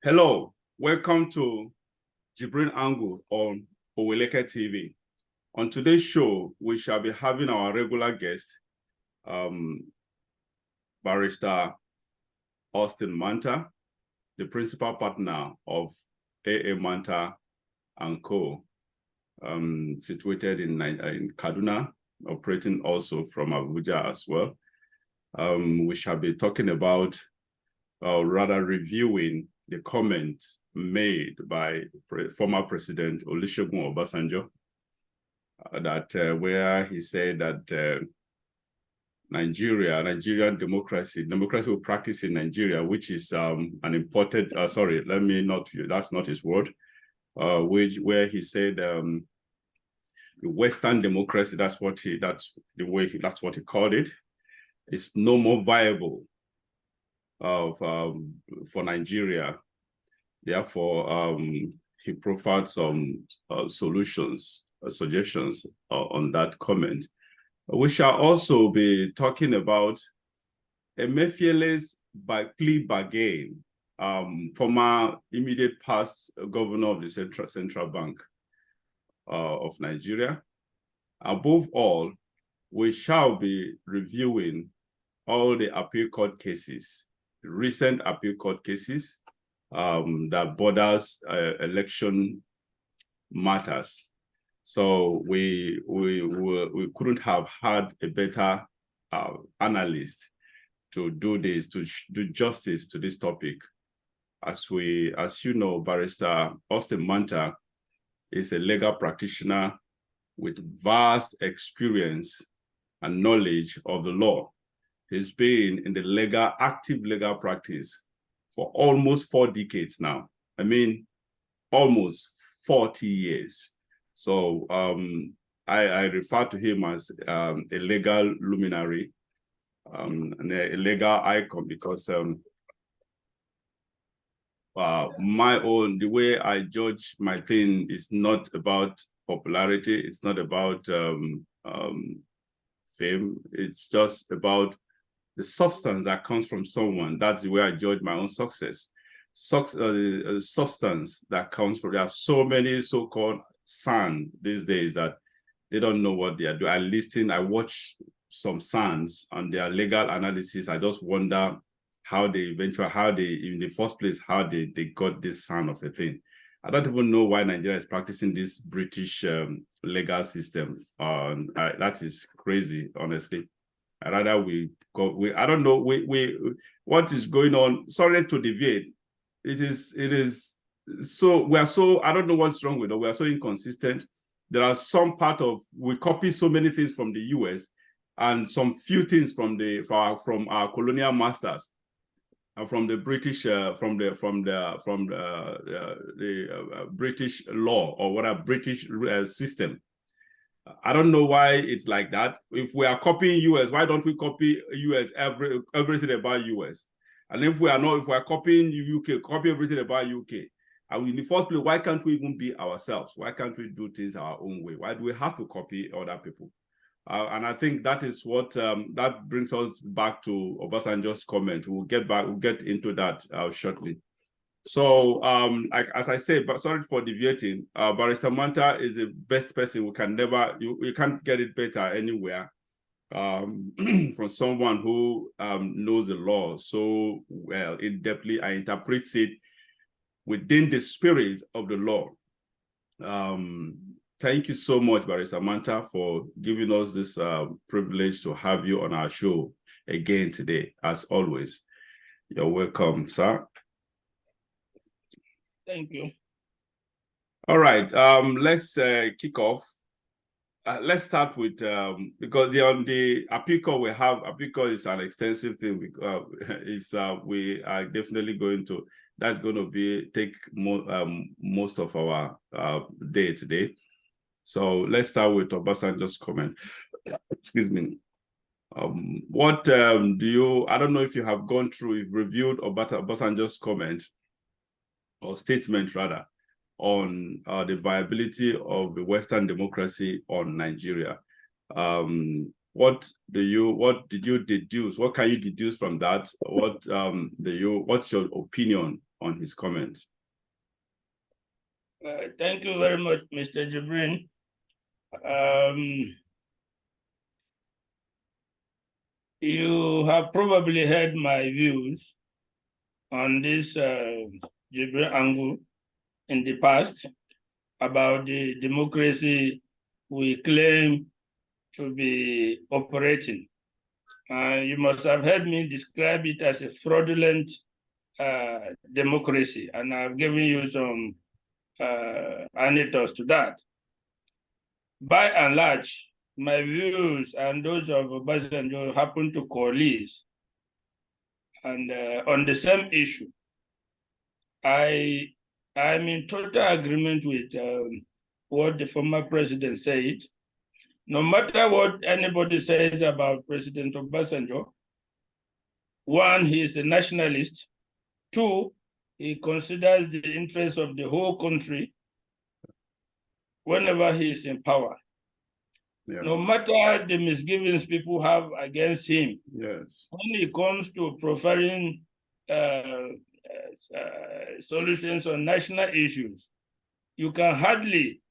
Hello, welcome to JIBRIN Angle on Oweleke TV. On today's show, we shall be having our regular guest, Barrister Austin Manta, the principal partner of AA Manta & Co., situated in Kaduna, operating also from Abuja as well. We shall be talking about, rather reviewing the comments made by former President Olusegun Obasanjo, where he said that Nigerian democracy we practice in Nigeria, which is an imported, that's not his word, where he said the Western democracy, that's what he called it, is no more viable for Nigeria. Therefore, he proffered some suggestions on that comment. We shall also be talking about Emefiele's plea bargain, former immediate past governor of the Central Bank of Nigeria. Above all, we shall be reviewing all the appeal court cases, recent appeal court cases that borders election matters. So we couldn't have had a better analyst to do this, to do justice to this topic. As you know, Barrister Austin Manta is a legal practitioner with vast experience and knowledge of the law. He's been in the active legal practice for almost 4 decades now. I mean, almost 40 years. So I refer to him as a legal luminary and a legal icon because the way I judge my thing is not about popularity. It's not about fame. It's just about the substance that comes from someone. That's the way I judge my own success. Substance that comes from, there are so many so-called SAN these days that they don't know what they are doing. I watch some SANs on their legal analysis. I just wonder how they, in the first place, how they got this SAN of a thing. I don't even know why Nigeria is practicing this British legal system. That is crazy, honestly. I rather I don't know what is going on. Sorry to deviate. It is so, I don't know what's wrong with it. We are so inconsistent. There are some we copy so many things from the US and some few things from our colonial masters and from the British, from the British law or whatever, British system. I don't know why it's like that. If we are copying US, why don't we copy US everything about US? And if we are copying UK, copy everything about UK. And in the first place, why can't we even be ourselves? Why can't we do things our own way? Why do we have to copy other people? And I think that is what that brings us back to Obasanjo's comment. We'll get into that shortly. So, as I say, but sorry for deviating, Barrister Manta is the best person. We can never, you can't get it better anywhere from someone who knows the law so well, in-depthly, and interprets it within the spirit of the law. Thank you so much, Barrister Manta, for giving us this privilege to have you on our show again today, as always. You're welcome, sir. Thank you. All right, let's kick off. Let's start with, because on the appeal we have, appeal is an extensive thing. We are definitely that's going to take most of our day today. So let's start with Obasanjo's comment. Excuse me. I don't know if you have gone through, you've reviewed Obasanjo's comment, or statement rather, on the viability of the Western democracy on Nigeria. What did you deduce? What can you deduce from that? What's your opinion on his comment. Thank you very much, Mr. JIBRIN. You have probably heard my views on this JIBRIN angle in the past about the democracy we claim to be operating. You must have heard me describe it as a fraudulent democracy, and I've given you some anecdotes to that. By and large, my views and those of Obasonjo happen to coalesce, and on the same issue. I'm in total agreement with what the former president said. No matter what anybody says about President Obasonjo, one, he is a nationalist. Two, he considers the interests of the whole country whenever he is in power. Yeah. No matter the misgivings people have against him, yes, when it comes to profiling solutions on national issues, you can hardly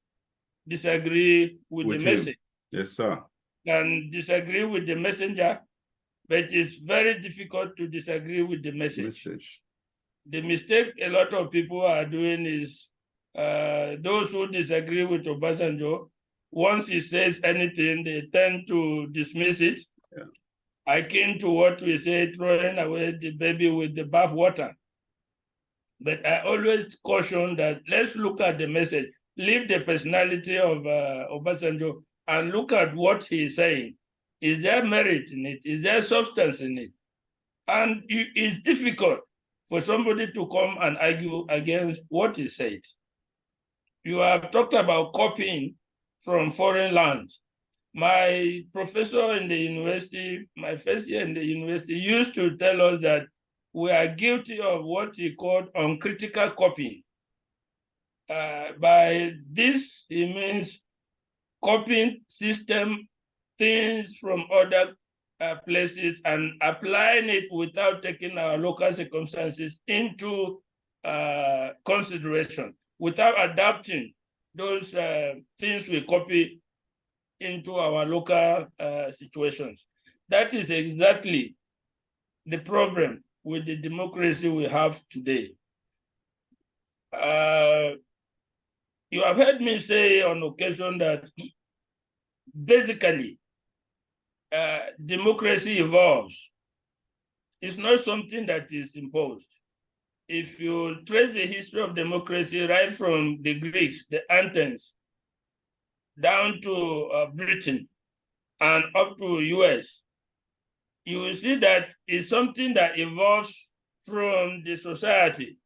disagree with the him. message. Yes, sir. You can disagree with the messenger, but it's very difficult to disagree with the message. The mistake a lot of people are doing is those who disagree with Obasonjo, once he says anything, they tend to dismiss it. Yeah. Akin to what we say, throwing away the baby with the bathwater. But I always caution that let's look at the message, leave the personality of Obasonjo and look at what he's saying. Is there merit in it? Is there substance in it? And it's difficult for somebody to come and argue against what he said. You have talked about copying from foreign lands. My professor in the university, my first year in the university, used to tell us that we are guilty of what he called uncritical copying. By this, he means copying system, things from other places and applying it without taking our local circumstances into consideration, without adapting those things we copy into our local situations. That is exactly the problem with the democracy we have today. You have heard me say on occasion that basically democracy evolves. It's not something that is imposed. If you trace the history of democracy right from the Greeks, the Athens, down to Britain and up to US, you will see that it's something that evolves from the society.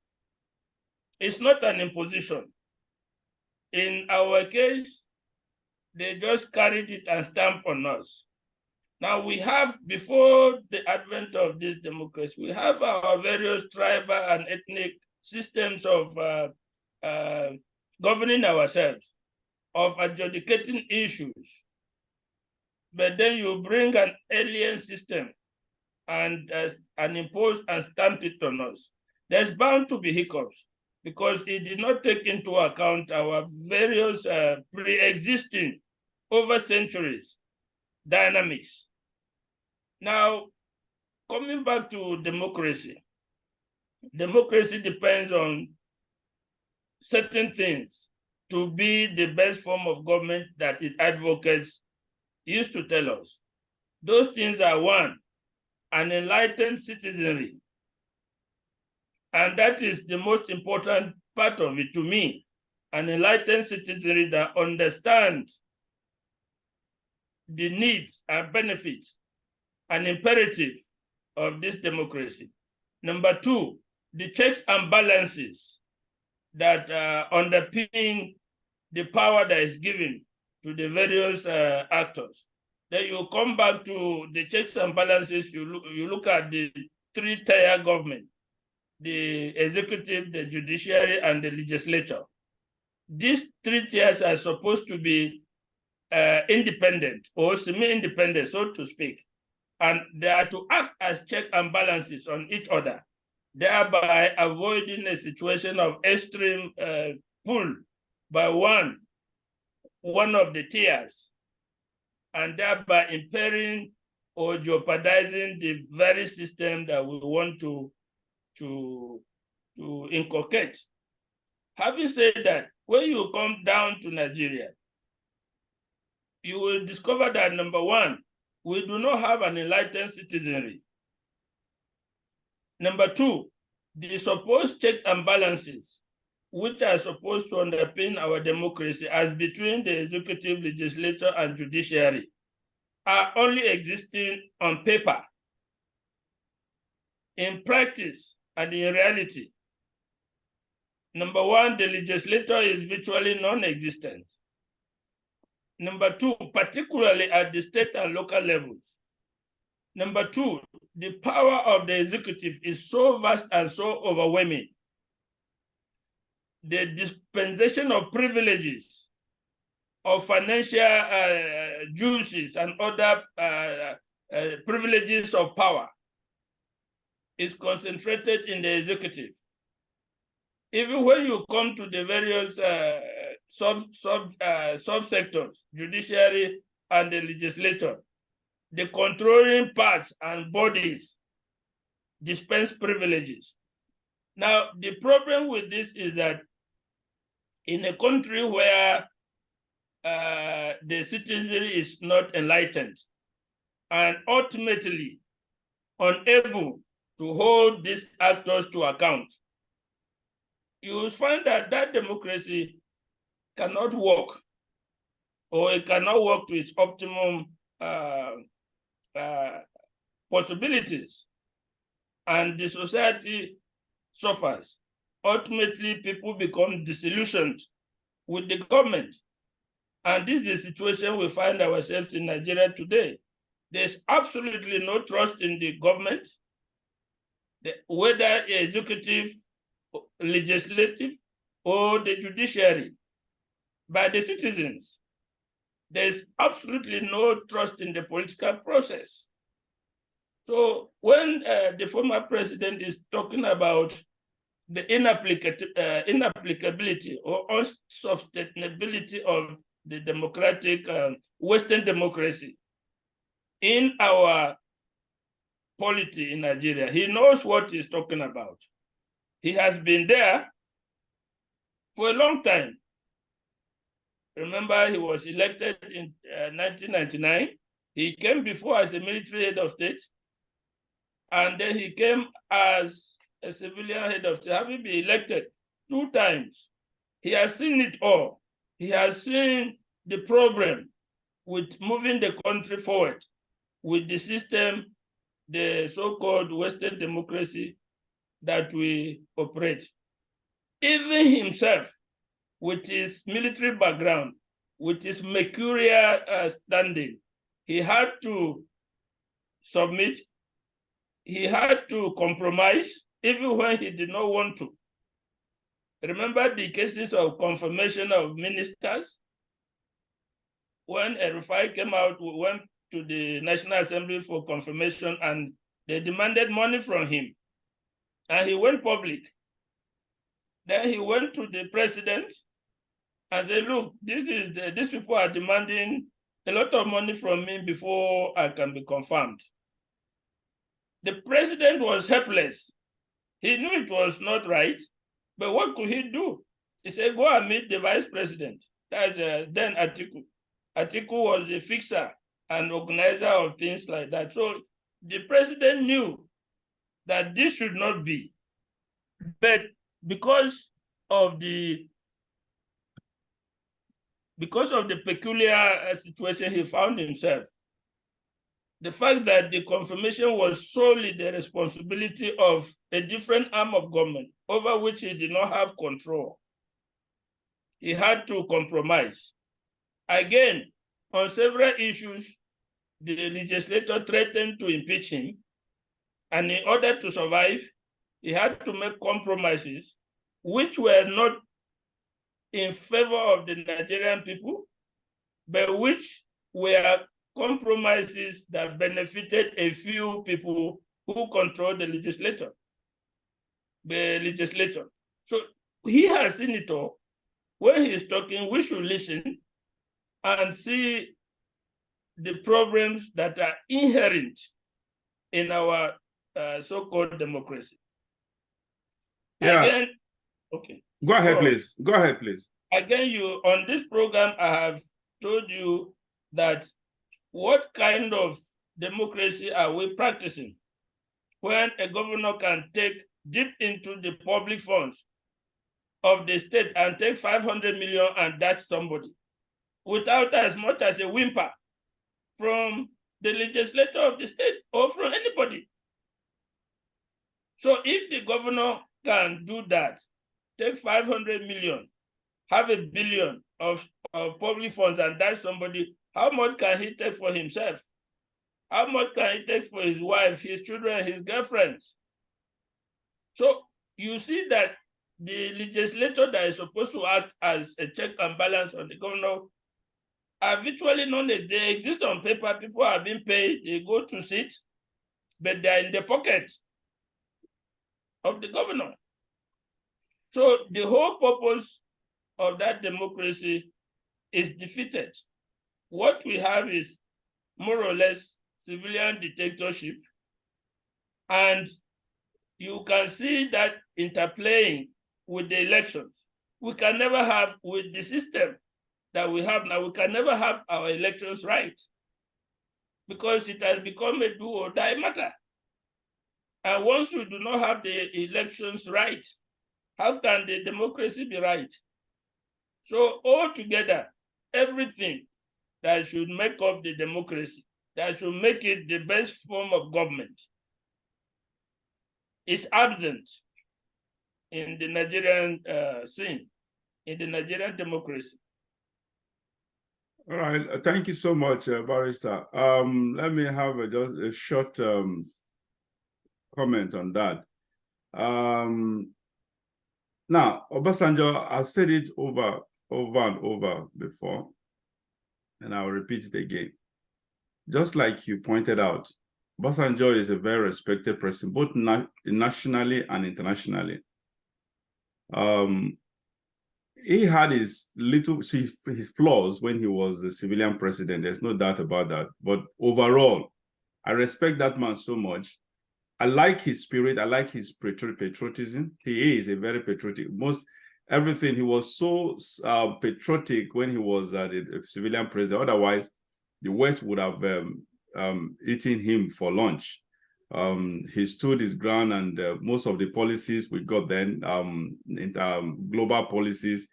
It's not an imposition. In our case, they just carried it and stamped on us. Now we have, before the advent of this democracy, we have our various tribal and ethnic systems of governing ourselves, of adjudicating issues. But then you bring an alien system and impose and stamp it on us. There's bound to be hiccups because it did not take into account our various pre-existing over centuries dynamics. Now, coming back to democracy, democracy depends on certain things to be the best form of government that its advocates used to tell us. Those things are one, an enlightened citizenry. And that is the most important part of it to me, an enlightened citizenry that understands the needs and benefits and imperative of this democracy. Number two, the checks and balances that underpin the power that is given to the various actors. Then you come back to the checks and balances, you look at the three-tier government, the executive, the judiciary, and the legislature. These three tiers are supposed to be independent or semi-independent, so to speak. And they are to act as check and balances on each other. thereby avoiding a situation of extreme pull by one of the tiers, and thereby impairing or jeopardizing the very system that we want to inculcate. Having said that, when you come down to Nigeria, you will discover that, number one, we do not have an enlightened citizenry. Number two, the supposed checks and balances, which are supposed to underpin our democracy as between the executive, legislature, and judiciary, are only existing on paper. In practice and in reality, number one, the legislature is virtually non-existent. Number two, particularly at the state and local levels. Number two, the power of the executive is so vast and so overwhelming. The dispensation of privileges, of financial juices and other privileges of power is concentrated in the executive. Even when you come to the various subsectors, judiciary and the legislature, the controlling parts and bodies dispense privileges. Now, the problem with this is that in a country where the citizenry is not enlightened and ultimately unable to hold these actors to account, you will find that democracy cannot work, or it cannot work to its optimum possibilities, and the society suffers. Ultimately, people become disillusioned with the government. And this is the situation we find ourselves in Nigeria today. There's absolutely no trust in the government, whether executive, legislative, or the judiciary, by the citizens. There's absolutely no trust in the political process. So when the former president is talking about the inapplicability or unsustainability of the democratic Western democracy in our polity in Nigeria, he knows what he's talking about. He has been there for a long time. Remember, he was elected in 1999. He came before as a military head of state, and then he came as a civilian head of state, having been elected 2 times. He has seen it all. He has seen the problem with moving the country forward with the system, the so-called Western democracy that we operate. Even himself, with his military background, with his mercurial standing, he had to submit, he had to compromise, even when he did not want to. Remember the cases of confirmation of ministers? When Rufai came out, we went to the National Assembly for confirmation, and they demanded money from him. And he went public. Then he went to the president and said, look, these people are demanding a lot of money from me before I can be confirmed. The president was helpless. He knew it was not right, but what could he do? He said, go and meet the vice president. That's then Atiku. Atiku was a fixer and organizer of things like that. So the president knew that this should not be. But because of the peculiar situation he found himself, the fact that the confirmation was solely the responsibility of a different arm of government over which he did not have control, he had to compromise. Again, on several issues, the legislature threatened to impeach him, and in order to survive, he had to make compromises which were not in favor of the Nigerian people, but which were compromises that benefited a few people who control the legislature. the legislature. So he has seen it all. When he is talking, we should listen and see the problems that are inherent in our so-called democracy. Yeah. Again, okay. Go ahead, please. Go ahead, please. Again, on this program, I have told you that what kind of democracy are we practicing when a governor can take deep into the public funds of the state and take 500 million and dash somebody without as much as a whimper from the legislator of the state or from anybody. So if the governor can do that, take 500 million, have a billion of public funds and dash somebody, how much can he take for himself? How much can he take for his wife, his children, his girlfriends? So you see that the legislature that is supposed to act as a check and balance on the governor are virtually none. They exist on paper. People are being paid. They go to sit, but they're in the pocket of the governor. So the whole purpose of that democracy is defeated. What we have is more or less civilian dictatorship, and you can see that interplaying with the elections. We can never have, with the system that we have now, we can never have our elections right, because it has become a do or die matter. And once we do not have the elections right, how can the democracy be right? So altogether, everything that should make up the democracy, that should make it the best form of government, is absent in the Nigerian scene, in the Nigerian democracy. All right, thank you so much, Barrister. Let me have just a short comment on that. Now, Obasonjo, I've said it over and over before, and I'll repeat it again. Just like you pointed out, Obasonjo is a very respected person, both nationally and internationally. He had his flaws when he was a civilian president. There's no doubt about that. But overall, I respect that man so much. I like his spirit. I like his patriotism. He is a very patriotic. Everything, he was so patriotic when he was a civilian president. Otherwise, the West would have eaten him for lunch. He stood his ground, and most of the policies we got then, global policies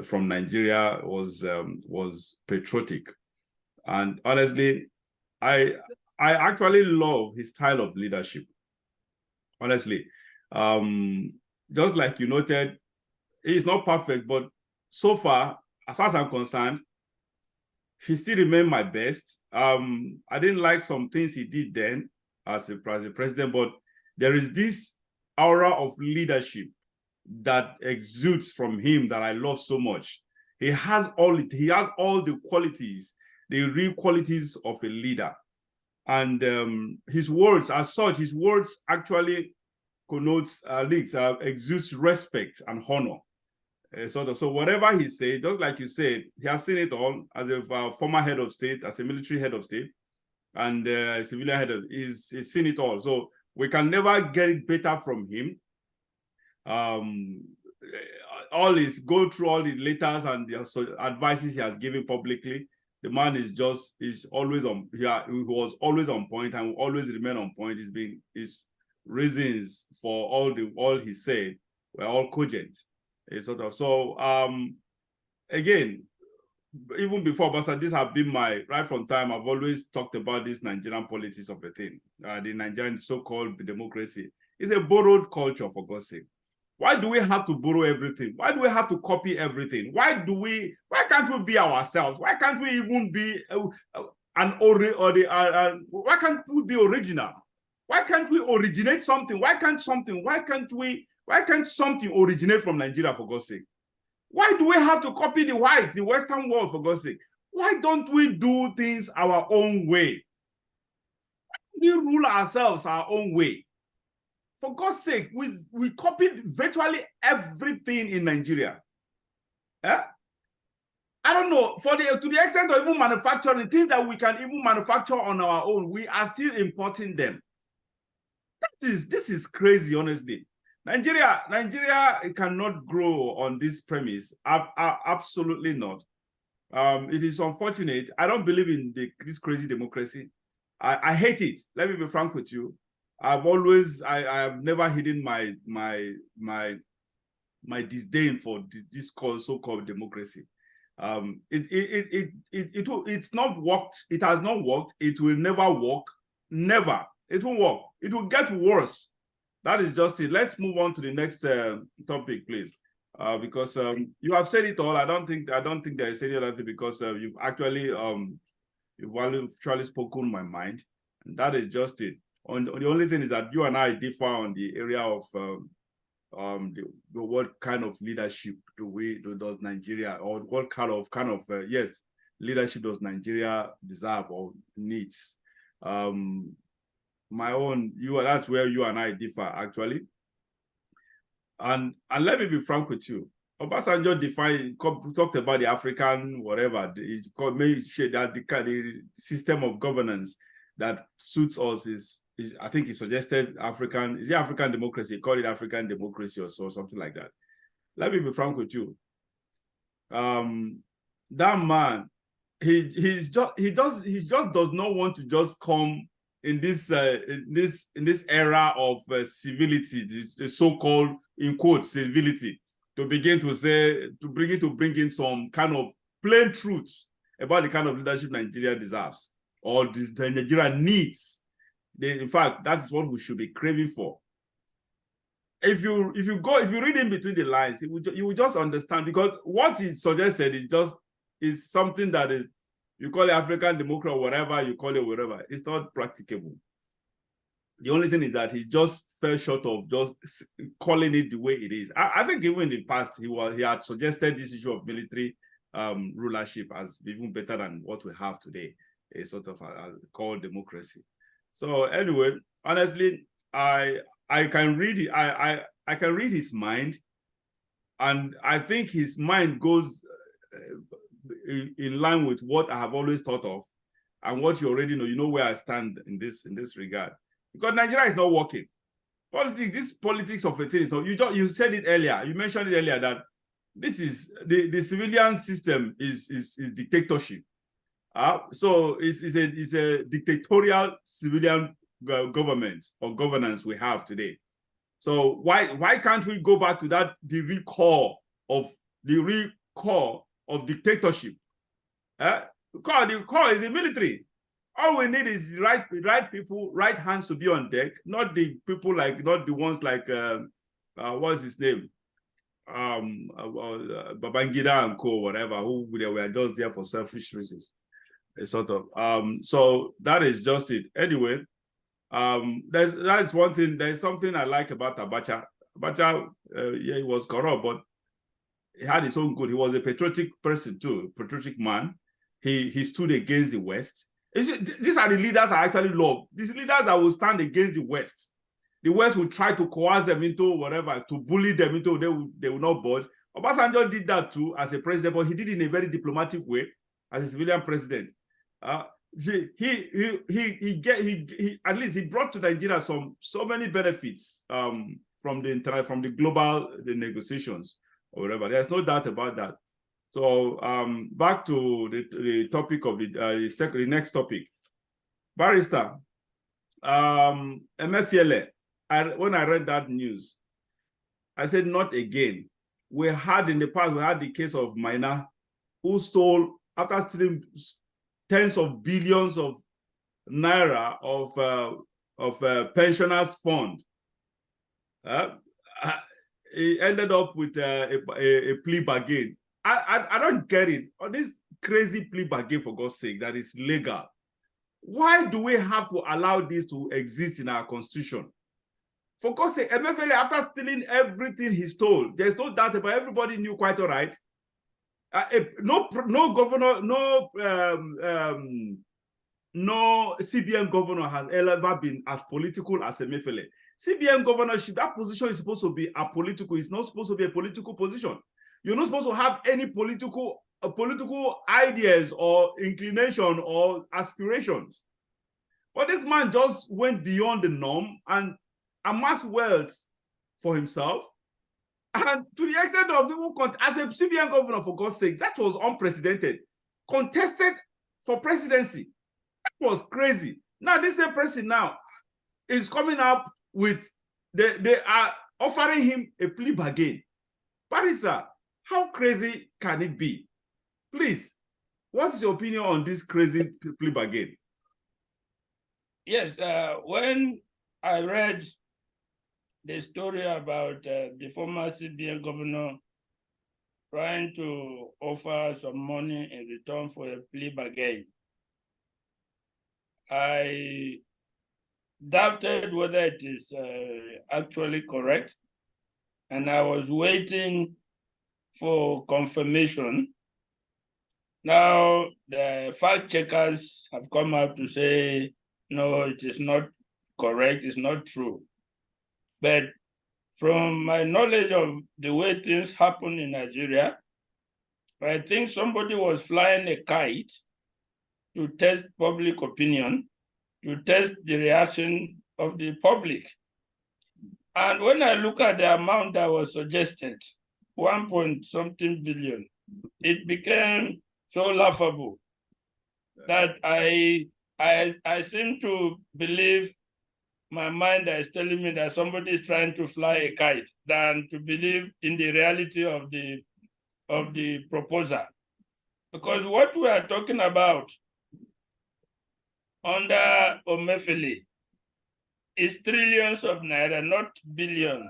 from Nigeria, was patriotic. And honestly, I actually love his style of leadership. Honestly, just like you noted, he's not perfect, but so far, as far as I'm concerned, he still remained my best. I didn't like some things he did then as a president, but there is this aura of leadership that exudes from him that I love so much. He has all the qualities, the real qualities of a leader. And his words, as such, his words actually connotes, exudes respect and honor. So whatever he said, just like you said, he has seen it all as a former head of state, as a military head of state, and civilian head of, he's seen it all. So we can never get it better from him. Go through all the letters and the advices he has given publicly. The man is always on. He was always on point and will always remain on point. His reasons for all he said were all cogent. Again, even before Obasa, this have been right from time. I've always talked about this Nigerian politics of a thing. The Nigerian so-called democracy is a borrowed culture, for God's sake. Why do we have to borrow everything? Why do we have to copy everything? Why can't we be ourselves? Why can't we even be why can't we be original? Why can't we originate something? Why can't something originate from Nigeria, for God's sake? Why do we have to copy the whites, the Western world, for God's sake? Why don't we do things our own way? Why don't we rule ourselves our own way? For God's sake, we copied virtually everything in Nigeria. I don't know, to the extent of even manufacturing things that we can even manufacture on our own, we are still importing them. This is crazy, honestly. Nigeria cannot grow on this premise. Absolutely not. It is unfortunate. I don't believe in this crazy democracy. I hate it. Let me be frank with you. I have never hidden my disdain for this so-called democracy. It's not worked. It has not worked. It will never work. Never. It won't work. It will get worse. That is just it. Let's move on to the next topic, please. Because you have said it all. I don't think there is any other thing, because you've actually spoken my mind, and that is just it. The only thing is that you and I differ on the area of what kind of leadership does Nigeria, or what kind of leadership does Nigeria deserve or needs. That's where you and I differ, actually. And let me be frank with you. Obasonjo talked about the African whatever. He made that the system of governance that suits us is I think he suggested African democracy. He called it African democracy or something like that. Let me be frank with you. That man, he just does not want to just come in this era of civility, this so-called in quotes civility, to begin to bring in some kind of plain truths about the kind of leadership Nigeria deserves, or the Nigeria needs. In fact, that's what we should be craving for. If you read in between the lines, you will just understand, because what he suggested is something that is, you call it African democracy or whatever, you call it whatever. It's not practicable. The only thing is that he just fell short of just calling it the way it is. I think even in the past, he had suggested this issue of military rulership as even better than what we have today, a sort of called democracy. So anyway, honestly, I can read it. I can read his mind, and I think his mind goes in line with what I have always thought of, and what you already know. You know where I stand in this regard, because Nigeria is not working. This politics of a thing is not. You said it earlier. You mentioned it earlier that this is the civilian system is dictatorship. So it's a dictatorial civilian government or governance we have today. So why can't we go back to that, the real core of dictatorship? The core is the military. All we need is right people, right hands to be on deck, not the people not the ones like what's his name? Babangida and co, whatever, who they were just there for selfish reasons. Sort of. So that is just it. Anyway, that's one thing. There's something I like about Abacha. Abacha, yeah, he was corrupt, but he had his own good. He was a patriotic person too, patriotic man. He stood against the West. These are the leaders I actually love. These leaders that will stand against the West. The West will try to coerce them into whatever, to bully them into they will not budge. Obasanjo did that too as a president, but he did it in a very diplomatic way as a civilian president. He at least he brought to Nigeria so many benefits from the global negotiations or whatever. There's no doubt about that. So back to the topic of the next topic. Barrister, Emefiele, when I read that news, I said, not again. In the past, we had the case of Maina, who stole, after stealing tens of billions of naira of pensioners' fund. He ended up with a plea bargain. I don't get it. This crazy plea bargain, for God's sake, that is legal. Why do we have to allow this to exist in our constitution? For God's sake, Emefiele, after stealing everything he stole, there's no doubt about it, everybody knew quite all right. No governor, no CBN governor has ever been as political as Emefiele. CBN governorship, that position is supposed to be apolitical. It's not supposed to be a political position. You're not supposed to have any political ideas or inclination or aspirations. But this man just went beyond the norm and amassed wealth for himself. And to the extent of even as a CBN governor, for God's sake, that was unprecedented. Contested for presidency. That was crazy. Now, this same person now is coming up with, they are offering him a plea bargain. Barrister, how crazy can it be? Please, what is your opinion on this crazy plea bargain? Yes, when I read the story about the former CBN governor trying to offer some money in return for a plea bargain, I doubted whether it is actually correct, and I was waiting for confirmation. Now, the fact checkers have come out to say, no, it is not correct, it's not true. But from my knowledge of the way things happen in Nigeria, I think somebody was flying a kite to test public opinion, to test the reaction of the public. And when I look at the amount that was suggested, 1.something billion, it became so laughable that I seem to believe my mind is telling me that somebody is trying to fly a kite than to believe in the reality of the proposal. Because what we are talking about under Omefili is trillions of naira, not billions.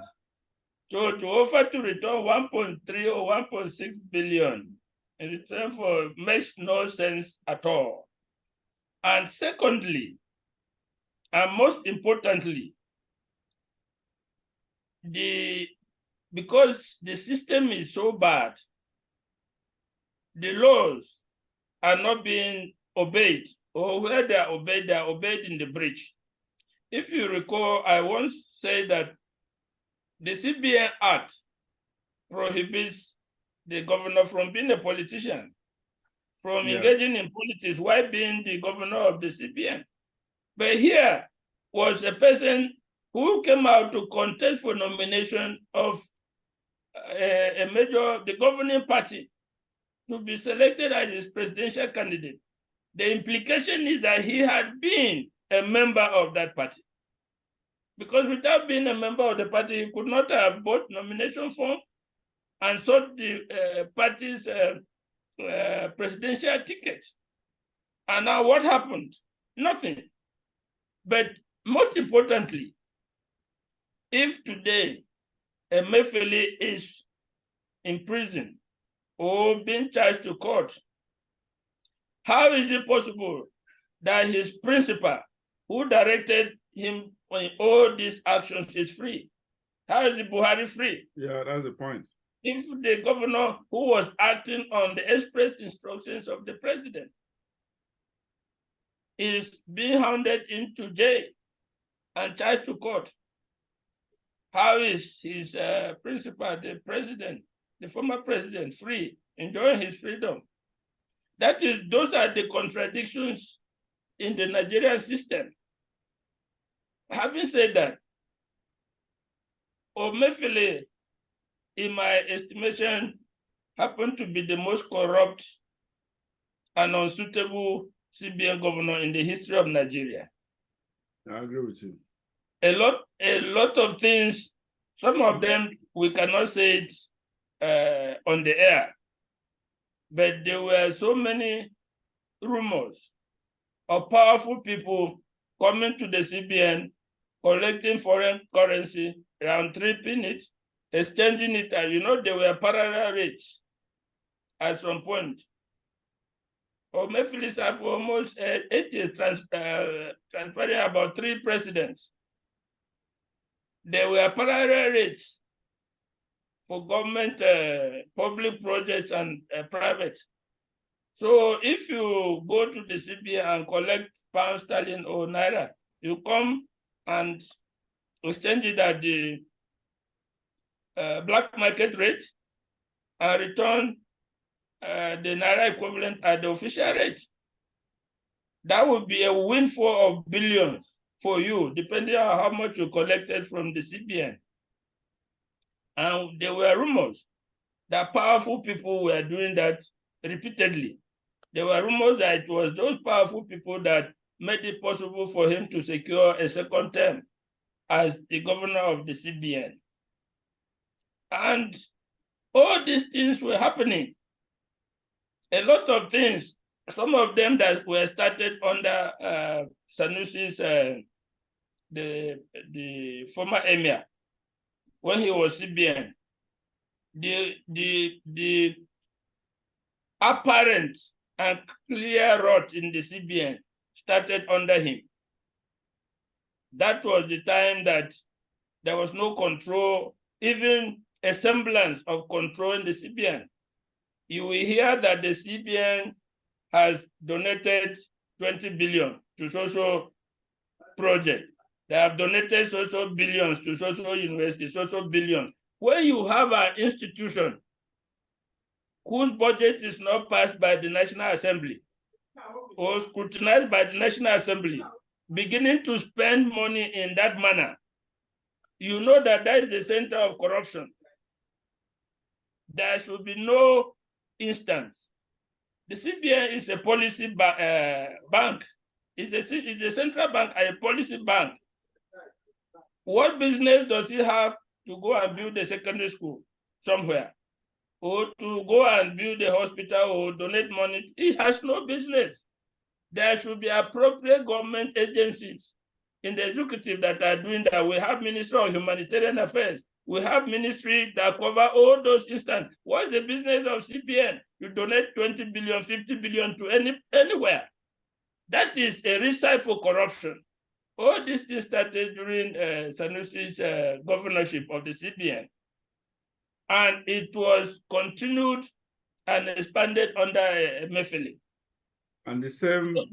So to offer to return 1.3 or 1.6 billion in return for makes no sense at all. And secondly, and most importantly, because the system is so bad, the laws are not being obeyed, or where they are obeyed in the breach. If you recall, I once said that the CBN Act prohibits the governor from being a politician, from engaging in politics while being the governor of the CBN. But here was a person who came out to contest for nomination of the governing party to be selected as his presidential candidate. The implication is that he had been a member of that party. Because without being a member of the party, he could not have bought nomination form and sought the party's presidential ticket. And now what happened? Nothing. But most importantly, if today Emefiele is in prison or being charged to court, how is it possible that his principal, who directed him on all these actions, is free? How is the Buhari free? Yeah, that's the point. If the governor who was acting on the express instructions of the president is being hounded into jail and charged to court, how is his principal, the president, the former president, free, enjoying his freedom? Those are the contradictions in the Nigerian system. Having said that, Omefile, in my estimation, happened to be the most corrupt and unsuitable CBN governor in the history of Nigeria. I agree with you. A lot of things, some of them we cannot say it on the air, but there were so many rumors of powerful people coming to the CBN, collecting foreign currency, round-tripping it, exchanging it, and there were parallel rates at some point. Omefile served for almost 8 years, transferring about 3 presidents. There were parallel rates for government, public projects, and private. So if you go to the CBN and collect pound sterling or naira, you come and exchange it at the black market rate and return the Naira equivalent at the official rate. That would be a windfall of billions for you, depending on how much you collected from the CBN. And there were rumors that powerful people were doing that repeatedly. There were rumors that it was those powerful people that made it possible for him to secure a second term as the governor of the CBN. And all these things were happening. A lot of things, some of them that were started under Sanusi's, the former emir, when he was CBN. The apparent and clear rot in the CBN started under him. That was the time that there was no control, even a semblance of control in the CBN. You will hear that the CBN has donated 20 billion to social projects. They have donated social billions to social universities, social billions. When you have an institution whose budget is not passed by the National Assembly or scrutinized by the National Assembly, beginning to spend money in that manner, you know that that is the center of corruption. There should be no instance. The CBN is a policy bank. It's a central bank and a policy bank. What business does it have to go and build a secondary school somewhere, or to go and build a hospital or donate money? It has no business. There should be appropriate government agencies in the executive that are doing that. We have Ministry of Humanitarian Affairs. We have ministry that cover all those instances. What's the business of CBN? You donate 20 billion, 50 billion to anywhere. That is a recipe for corruption. All these things started during Sanusi's governorship of the CBN. And it was continued and expanded under Emefiele. And the same... So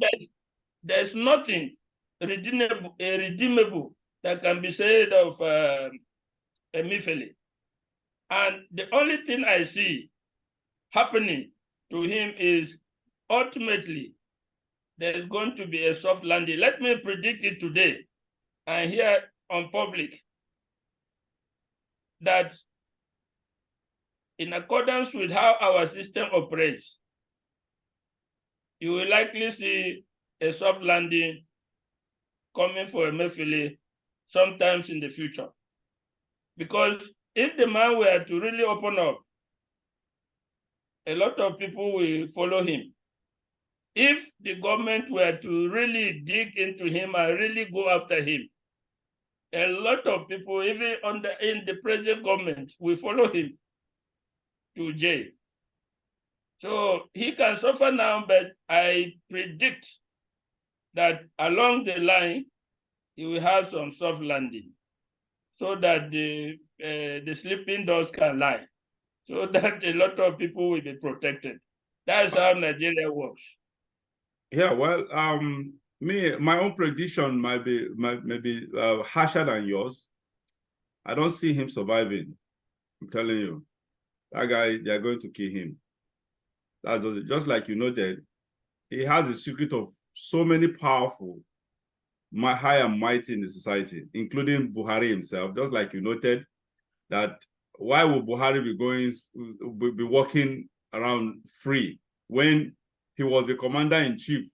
there's nothing redeemable that can be said of Emefiele. And the only thing I see happening to him is ultimately there's going to be a soft landing. Let me predict it today and here on public that in accordance with how our system operates, you will likely see a soft landing coming for Emefiele sometimes in the future. Because if the man were to really open up, a lot of people will follow him. If the government were to really dig into him and really go after him, a lot of people, even in the present government, will follow him to jail. So he can suffer now, but I predict that along the line, he will have some soft landing so that the sleeping dogs can lie, so that a lot of people will be protected. That's how Nigeria works. Yeah, well, my own prediction might be harsher than yours. I don't see him surviving. I'm telling you, that guy, they are going to kill him. That's just like you noted. He has the secret of so many powerful, high and mighty in the society, including Buhari himself. Just like you noted, that why would Buhari be walking around free when he was the commander-in-chief,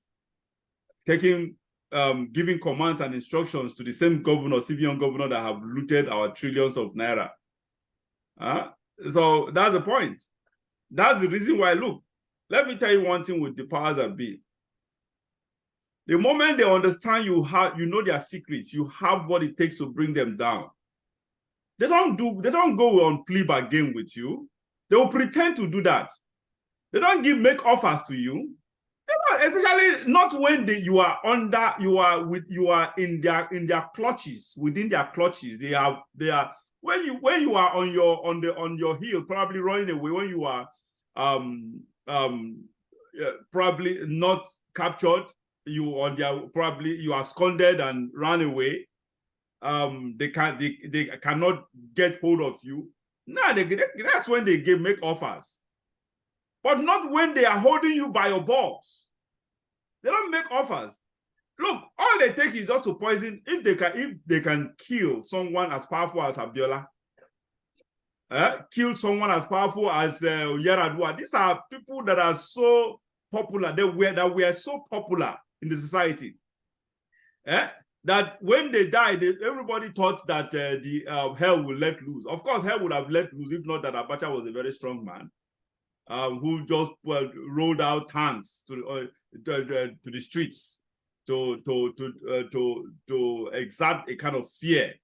giving commands and instructions to the same governor, civilian governor, that have looted our trillions of naira? So that's the point. That's the reason why. Look, let me tell you one thing with the powers that be. The moment they understand you know their secrets, you have what it takes to bring them down. They don't go on plea bargain with you. They will pretend to do that. They don't make offers to you. Especially not when you are in their clutches, within their clutches. They are when you are on your heel, probably running away, when you are probably not captured, you are absconded and ran away. they cannot get hold of you. No, that's when they make offers. But not when they are holding you by your balls. They don't make offers. Look, all they take is just to poison. If they can kill someone as powerful as Abiola, kill someone as powerful as Yaradua. These are people that are so popular. That were so popular in the society. That when they died, everybody thought that the hell will let loose. Of course, hell would have let loose if not that Abacha was a very strong man who just rolled out tanks to the streets to exert a kind of fear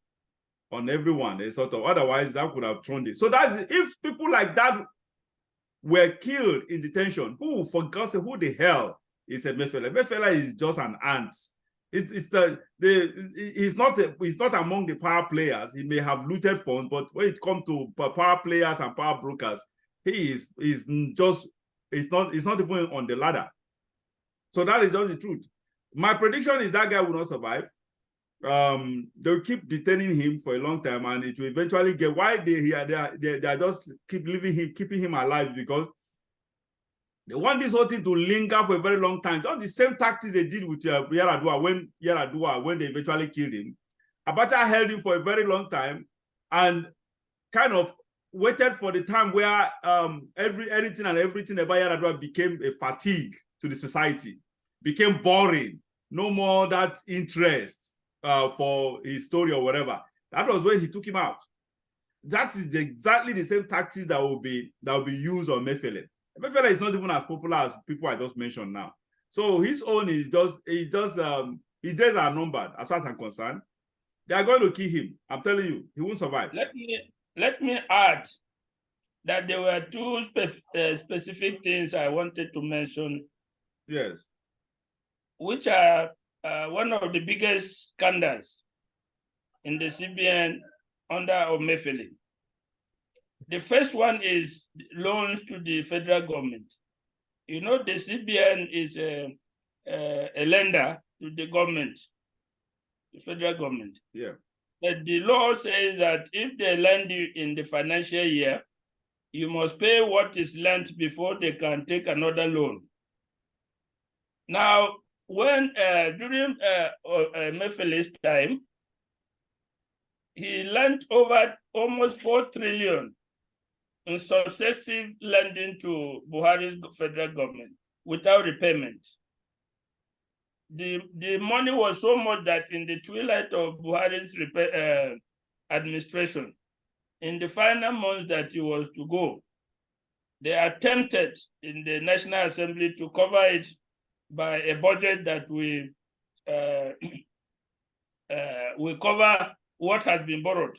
on everyone. Otherwise that could have thrown it. So that's if people like that were killed in detention, who forgot who the hell is Emefiele? Emefiele is just an ant. He's not among the power players. He may have looted funds, but when it comes to power players and power brokers, he's not even on the ladder. So that is just the truth. My prediction is that guy will not survive. They'll keep detaining him for a long time, and it will eventually get why they are just keeping him alive, because they want this whole thing to linger for a very long time. Just the same tactics they did with Yaradua when they eventually killed him. Abacha held him for a very long time and kind of waited for the time where anything and everything about Yaradua became a fatigue to the society, became boring, no more that interest for his story or whatever. That was when he took him out. That is exactly the same tactics that will be used on Emefiele. Emefiele is not even as popular as people I just mentioned now. So his own is his days are numbered as far as I'm concerned. They are going to kill him. I'm telling you, he won't survive. Let me add that there were two specific things I wanted to mention. Yes. Which are one of the biggest scandals in the CBN under Emefiele. The first one is loans to the federal government. You know, the CBN is a lender to the government, the federal government. Yeah. But the law says that if they lend you in the financial year, you must pay what is lent before they can take another loan. Now, when during Emefiele's time, he lent over almost 4 trillion in successive lending to Buhari's federal government without repayment. The money was so much that in the twilight of Buhari's administration, in the final months that he was to go, they attempted in the National Assembly to cover it by a budget that will cover what has been borrowed.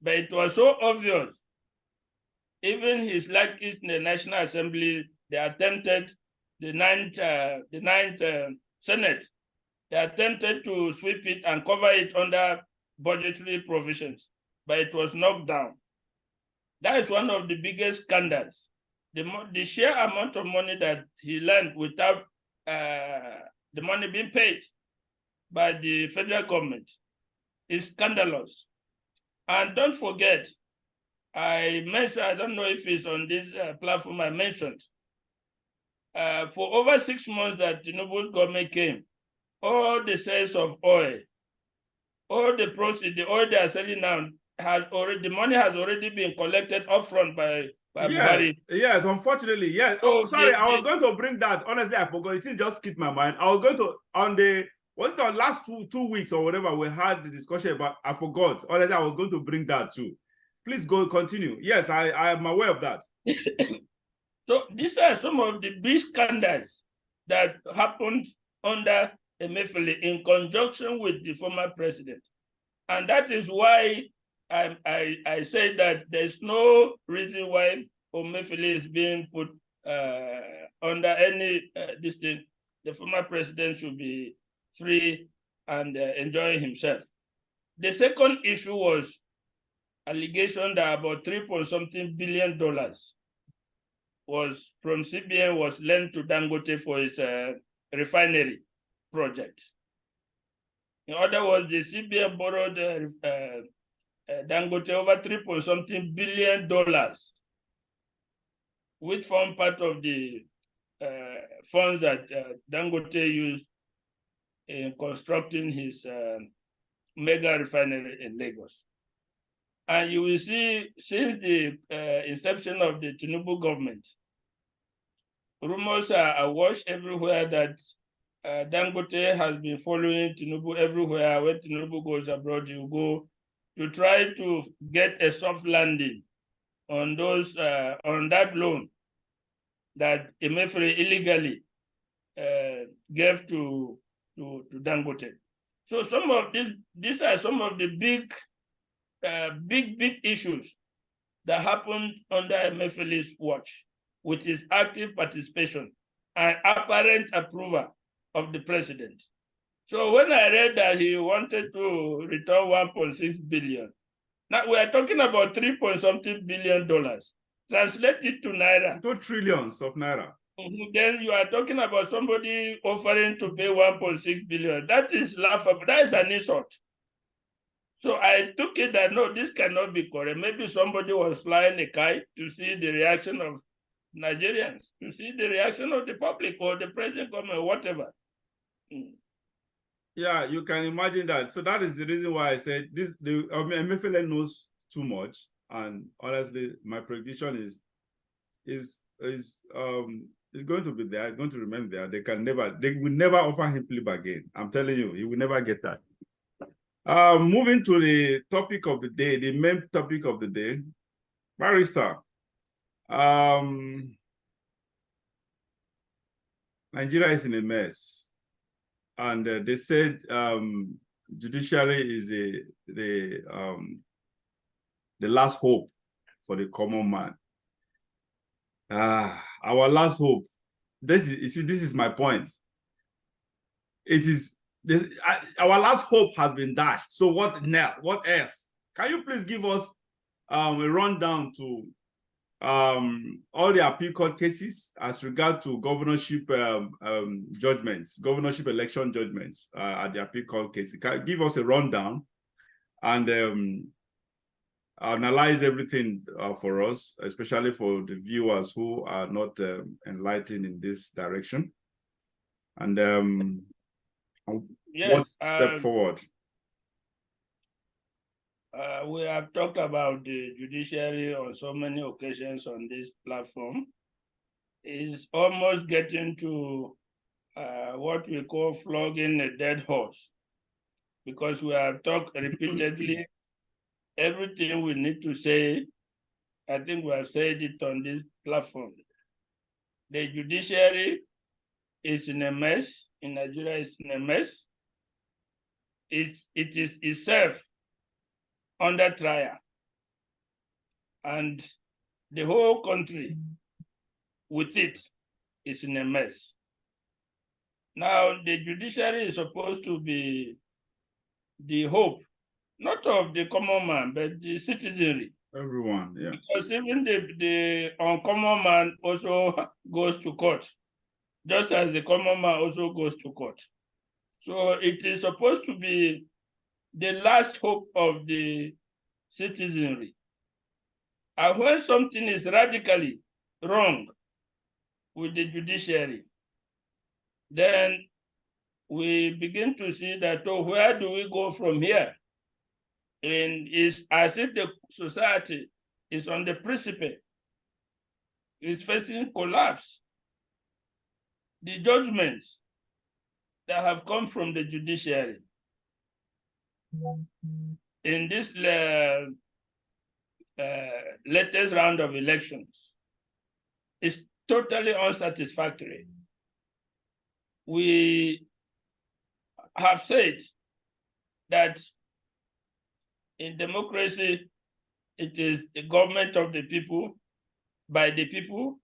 But it was so obvious. Even his lackeys in the National Assembly, they attempted, the ninth Senate, they attempted to sweep it and cover it under budgetary provisions, but it was knocked down. That is one of the biggest scandals. The sheer amount of money that he lent without the money being paid by the federal government is scandalous. And don't forget, I mentioned, I don't know if it's on this platform I mentioned, for over 6 months that Tinubu's government came, all the sales of oil, all the proceeds, the oil they are selling now, the money has already been collected upfront by Buhari. Yes, unfortunately, yes. So sorry, I was going to bring that. Honestly, I forgot. It just skipped my mind. I was going to, on the last two weeks or whatever, we had the discussion about, I forgot. Honestly, I was going to bring that too. Please continue. Yes, I am aware of that. So these are some of the big scandals that happened under Emefiele in conjunction with the former president. And that is why I say that there's no reason why Emefiele is being put under any this thing. The former president should be free and enjoying himself. The second issue was allegation that about $3.something billion was from CBN was lent to Dangote for its refinery project. In other words, the CBN borrowed Dangote over $3.something billion, which form part of the funds that Dangote used in constructing his mega refinery in Lagos. And you will see, since the inception of the Tinubu government, rumors are awash everywhere that Dangote has been following Tinubu everywhere. When Tinubu goes abroad, you go to try to get a soft landing on those on that loan that Emefiele illegally gave to Dangote. So some of these are some of the big issues that happened under Emefiele's watch, with his active participation and apparent approval of the president. So when I read that he wanted to return 1.6 billion, now we are talking about $3.something billion. Translate it to Naira. 2 trillions of Naira. Then you are talking about somebody offering to pay 1.6 billion. That is laughable. That is an insult. So I took it that, no, this cannot be correct. Maybe somebody was flying a kite to see the reaction of Nigerians, to see the reaction of the public or the president government, or whatever. Yeah, you can imagine that. So that is the reason why I said this. Emefiele knows too much, and honestly, my prediction is going to be there. It's going to remain there. They will never offer him plea again. I'm telling you, he will never get that. Moving to the topic of the day, the main topic of the day, Barrister. Nigeria is in a mess, and they said judiciary is the last hope for the common man. Our last hope. This is my point. It is our last hope has been dashed. So what now? What else? Can you please give us a rundown to all the appeal court cases as regard to governorship judgments, governorship election judgments at the appeal court cases? Can you give us a rundown and analyze everything for us, especially for the viewers who are not enlightened in this direction? And yes, what step forward? We have talked about the judiciary on so many occasions on this platform. It's almost getting to what we call flogging a dead horse, because we have talked repeatedly. Everything we need to say, I think we have said it on this platform. The judiciary is in a mess. In Nigeria, it's in a mess. It is itself under trial, and the whole country with it is in a mess. Now, the judiciary is supposed to be the hope, not of the common man, but the citizenry. Everyone, yeah. Because even the uncommon man also goes to court, just as the common man also goes to court. So it is supposed to be the last hope of the citizenry. And when something is radically wrong with the judiciary, then we begin to see that, oh, where do we go from here? And it's as if the society is on the precipice, is facing collapse. The judgments that have come from the judiciary in this latest round of elections is totally unsatisfactory. We have said that in democracy, it is the government of the people, by the people,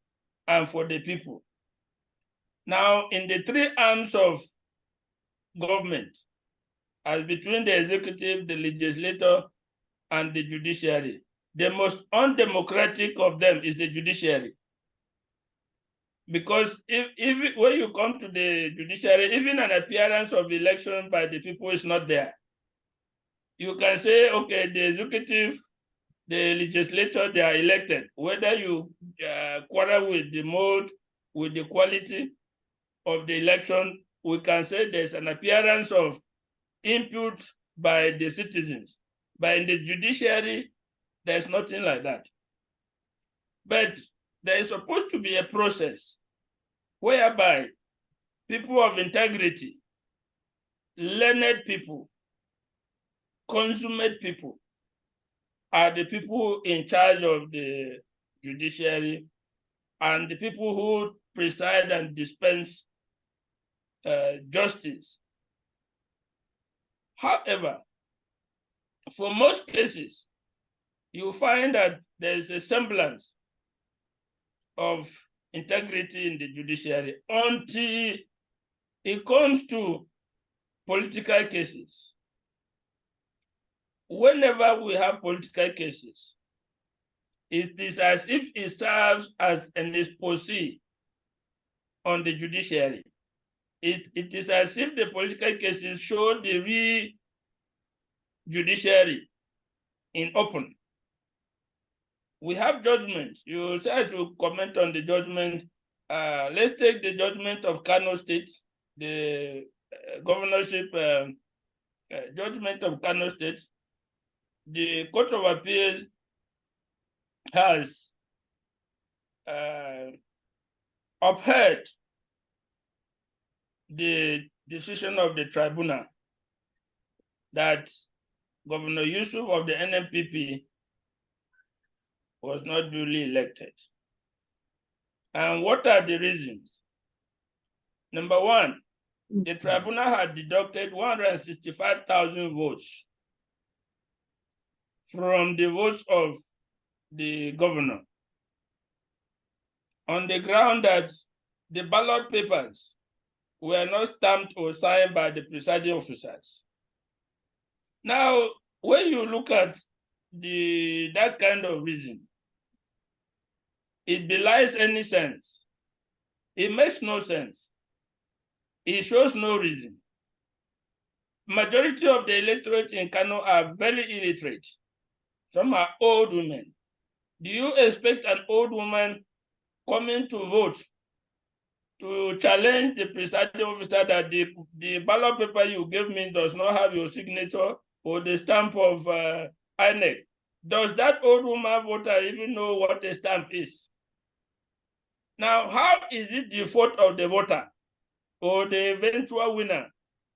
and for the people. Now, in the three arms of government, as between the executive, the legislature, and the judiciary, the most undemocratic of them is the judiciary. Because if when you come to the judiciary, even an appearance of election by the people is not there. You can say, okay, the executive, the legislature, they are elected. Whether you quarrel with the mode, with the quality of the election, we can say there's an appearance of input by the citizens. But in the judiciary, there's nothing like that. But there is supposed to be a process whereby people of integrity, learned people, consummate people are the people in charge of the judiciary and the people who preside and dispense justice. However, for most cases, you find that there is a semblance of integrity in the judiciary until it comes to political cases. Whenever we have political cases, it is as if it serves as an exposé on the judiciary. It is as if the political cases show the real judiciary in open. We have judgments. You say I should comment on the judgment. Let's take the judgment of Kano State, the governorship judgment of Kano State. The Court of Appeal has upheld the decision of the tribunal that Governor Yusuf of the NNPP was not duly elected. And what are the reasons? Number one, the tribunal had deducted 165,000 votes from the votes of the governor on the ground that the ballot papers were not stamped or signed by the presiding officers. Now, when you look at that kind of reason, it belies any sense. It makes no sense. It shows no reason. Majority of the electorate in Kano are very illiterate. Some are old women. Do you expect an old woman coming to vote to challenge the presiding officer that the ballot paper you gave me does not have your signature or the stamp of INEC? Does that old woman voter even know what a stamp is? Now, how is it the fault of the voter or the eventual winner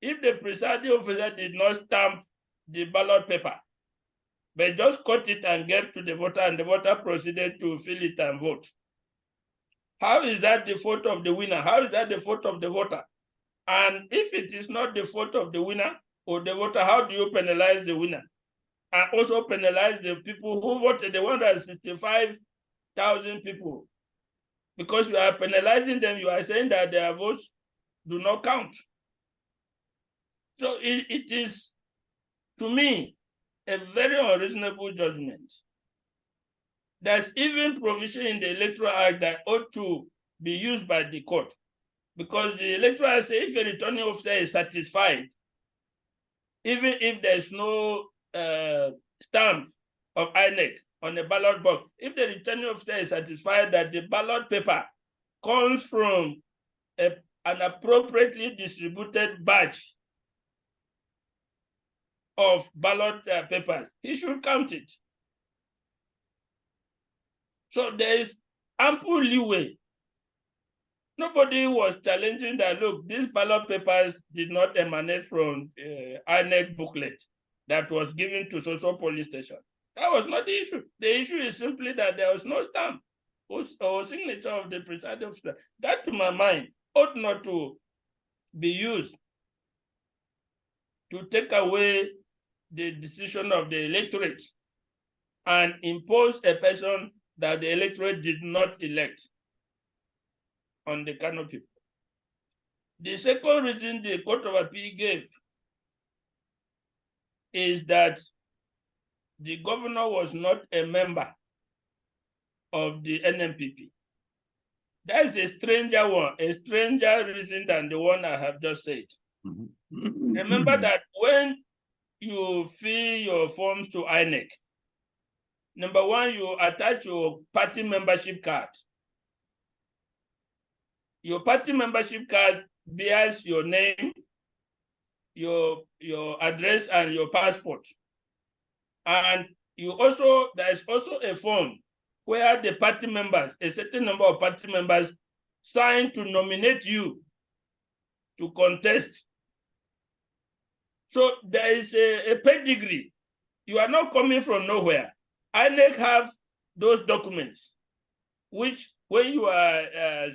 if the presiding officer did not stamp the ballot paper, but just cut it and gave to the voter and the voter proceeded to fill it and vote? How is that the fault of the winner? How is that the fault of the voter? And if it is not the fault of the winner or the voter, how do you penalize the winner? And also penalize the people who voted, the 165,000 people. Because you are penalizing them, you are saying that their votes do not count. So it is, to me, a very unreasonable judgment. There's even provision in the Electoral Act that ought to be used by the court, because the Electoral Act says if a returning officer is satisfied, even if there's no stamp of INEC on the ballot box, if the returning officer is satisfied that the ballot paper comes from an appropriately distributed batch of ballot papers, he should count it. So there is ample leeway. Nobody was challenging that, look, these ballot papers did not emanate from INEC booklet that was given to social police station. That was not the issue. The issue is simply that there was no stamp or signature of the presiding officer. That, to my mind, ought not to be used to take away the decision of the electorate and impose a person that the electorate did not elect on the Kano people. The second reason the Court of Appeal gave is that the governor was not a member of the NNPP. That's a stranger one, a stranger reason than the one I have just said. Remember that when you fill your forms to INEC, number one, you attach your party membership card. Your party membership card bears your name, your address, and your passport. And there is also a form where the party members, a certain number of party members, sign to nominate you to contest. So there is a pedigree. You are not coming from nowhere. INEC have those documents, which when you are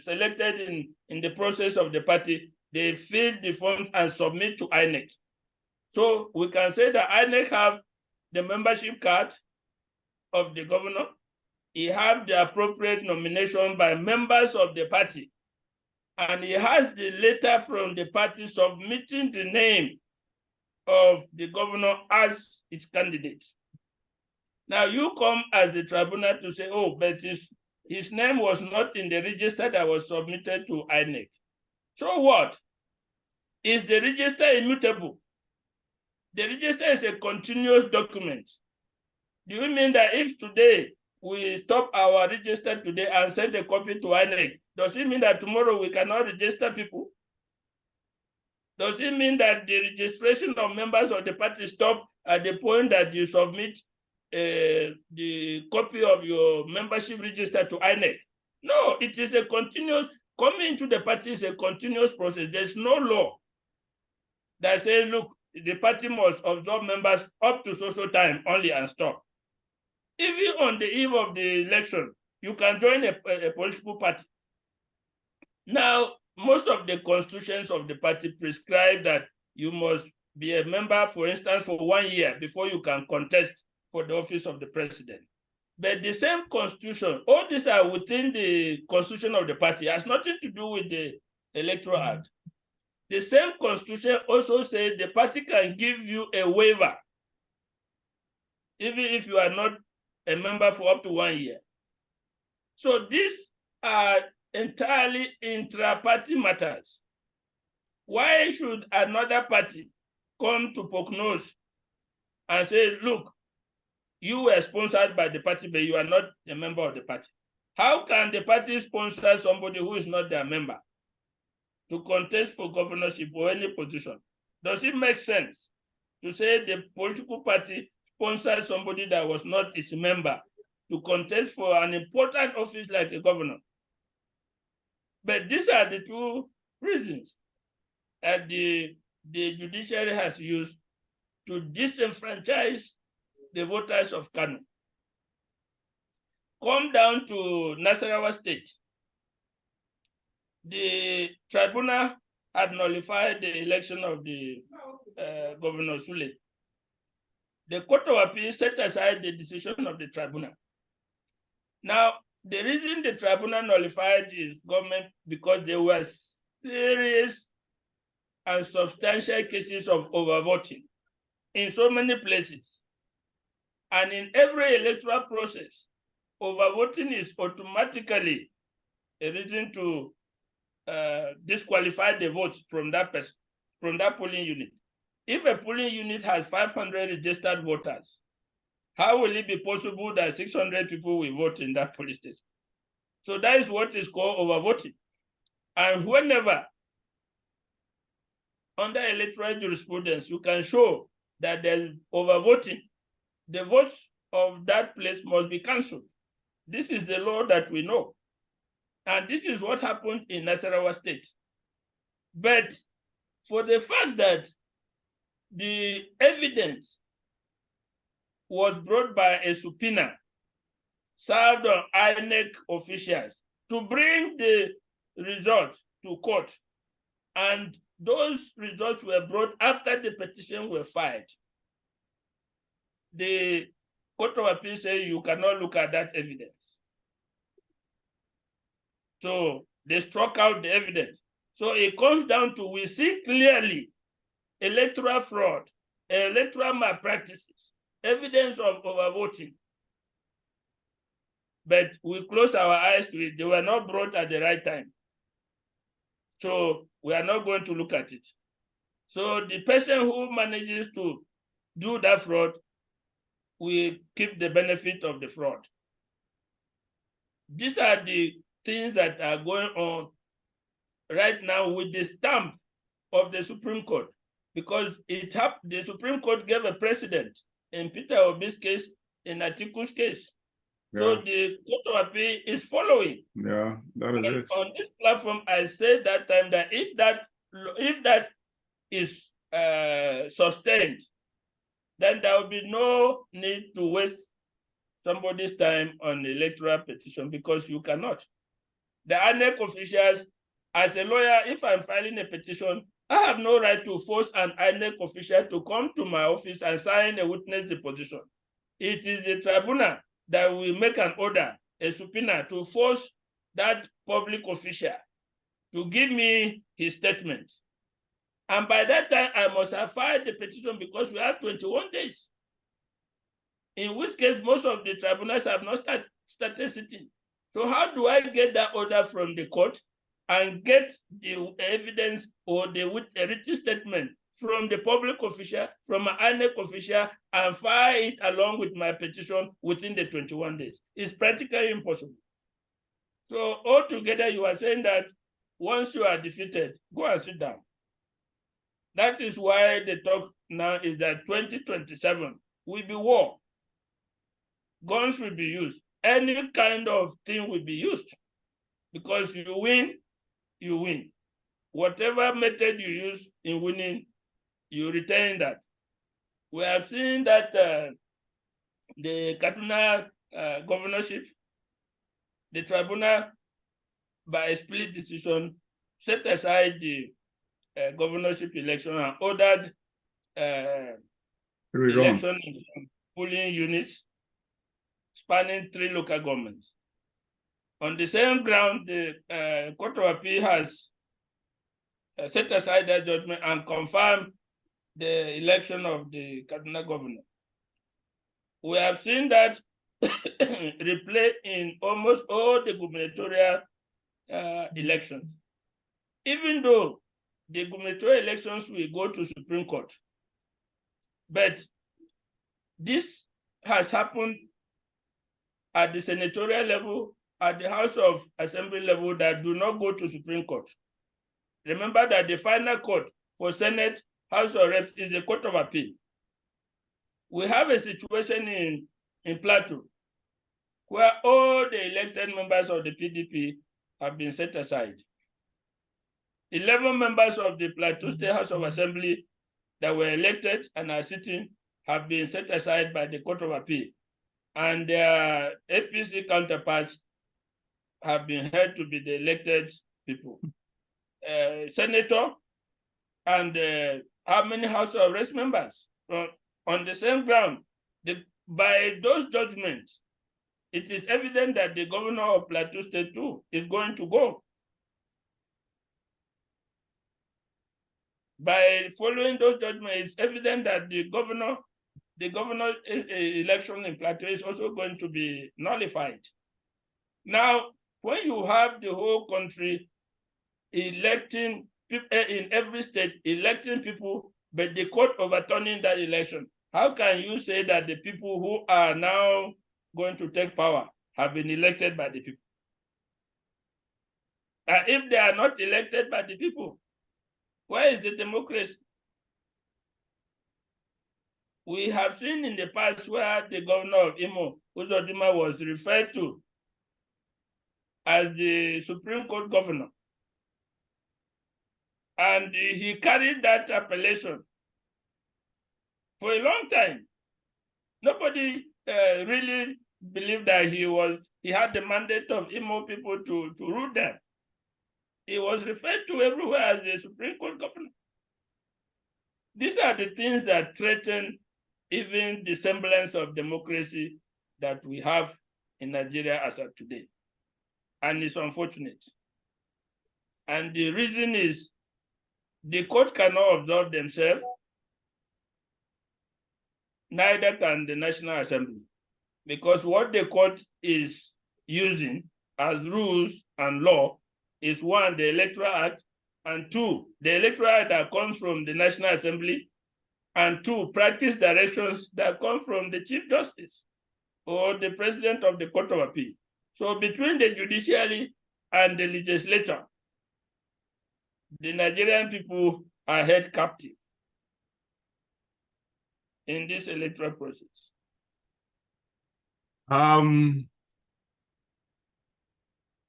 selected in the process of the party, they fill the forms and submit to INEC. So we can say that INEC have the membership card of the governor. He have the appropriate nomination by members of the party. And he has the letter from the party submitting the name of the governor as its candidate. Now you come as the tribunal to say, oh, but his name was not in the register that was submitted to INEC. So what? Is the register immutable? The register is a continuous document. Do you mean that if today we stop our register today and send a copy to INEC, does it mean that tomorrow we cannot register people? Does it mean that the registration of members of the party stop at the point that you submit the copy of your membership register to INEC? No, it is a continuous, coming into the party is a continuous process. There's no law that says, look, the party must absorb members up to so time only and stop. Even on the eve of the election, you can join a political party. Now, most of the constitutions of the party prescribe that you must be a member, for instance, for 1 year before you can contest for the office of the president. But the same constitution, all these are within the constitution of the party, it has nothing to do with the Electoral Act. The same constitution also says the party can give you a waiver, even if you are not a member for up to 1 year. So these are entirely intra-party matters. Why should another party come to poke nose and say, look, you were sponsored by the party, but you are not a member of the party? How can the party sponsor somebody who is not their member to contest for governorship or any position? Does it make sense to say the political party sponsored somebody that was not its member to contest for an important office like a governor? But these are the two reasons that the judiciary has used to disenfranchise the voters of Kano. Come down to Nasarawa State. The tribunal had nullified the election of the Governor Sule. The Court of Appeal set aside the decision of the tribunal. Now, the reason the tribunal nullified is government because there were serious and substantial cases of overvoting in so many places. And in every electoral process, overvoting is automatically a reason to disqualify the votes from that person, from that polling unit. If a polling unit has 500 registered voters, how will it be possible that 600 people will vote in that police station? So that is what is called overvoting. And whenever, under electoral jurisprudence, you can show that there's overvoting, the votes of that place must be cancelled. This is the law that we know. And this is what happened in Nasarawa State. But for the fact that the evidence was brought by a subpoena served on INEC officials to bring the results to court, and those results were brought after the petition were filed, the Court of Appeal said you cannot look at that evidence. So they struck out the evidence. So it comes down to, we see clearly electoral fraud, electoral malpractices, evidence of overvoting. but we close our eyes to it. They were not brought at the right time. So we are not going to look at it. So the person who manages to do that fraud will keep the benefit of the fraud. These are the things that are going on right now with the stamp of the Supreme Court, because the Supreme Court gave a precedent in Peter Obi's case, in Atiku's case. Yeah. So the Court of Appeal is following. Yeah, that is it. On this platform, I said that time that if that is sustained, then there will be no need to waste somebody's time on electoral petition, because you cannot. The INEC officials, as a lawyer, if I'm filing a petition, I have no right to force an INEC official to come to my office and sign a witness deposition. It is the tribunal that will make an order, a subpoena, to force that public official to give me his statement. And by that time, I must have filed the petition, because we have 21 days. In which case, most of the tribunals have not started sitting. So how do I get that order from the court and get the evidence or the written statement from the public official, from an INEC official, and file it along with my petition within the 21 days? It's practically impossible. So altogether, you are saying that once you are defeated, go and sit down. That is why the talk now is that 2027 will be war. Guns will be used. Any kind of thing will be used, because you win, you win. Whatever method you use in winning, you retain that. We have seen that the Kaduna governorship, the tribunal, by a split decision, set aside the governorship election and ordered election in polling units spanning 3 local governments. On the same ground, the Court of Appeal has set aside that judgment and confirmed the election of the Kaduna governor. We have seen that replay in almost all the gubernatorial elections. Even though the gubernatorial elections will go to Supreme Court, but this has happened at the senatorial level, at the House of Assembly level, that do not go to Supreme Court. Remember that the final court for Senate, House of Reps is the Court of Appeal. We have a situation in Plateau where all the elected members of the PDP have been set aside. 11 members of the Plateau State House of Assembly that were elected and are sitting have been set aside by the Court of Appeal, and their APC counterparts have been held to be the elected people. Senator and how many House of Reps members? On the same ground, by those judgments, it is evident that the governor of Plateau State too is going to go. By following those judgments, it's evident that the governor election in Plateau is also going to be nullified. Now, when you have the whole country electing people in every state, electing people, but the court overturning that election, how can you say that the people who are now going to take power have been elected by the people? And if they are not elected by the people, where is the democracy? We have seen in the past where the governor of Imo, Uzodinma, was referred to as the Supreme Court governor. And he carried that appellation for a long time. Nobody really believed that he had the mandate of Imo people to rule them. He was referred to everywhere as the Supreme Court governor. These are the things that threaten even the semblance of democracy that we have in Nigeria as of today. And it's unfortunate. And the reason is the court cannot absolve themselves, neither can the National Assembly, because what the court is using as rules and law is one, the Electoral Act, and two, the Electoral Act that comes from the National Assembly, and two, practice directions that come from the Chief Justice or the President of the Court of Appeal. So between the judiciary and the legislature, the Nigerian people are held captive in this electoral process.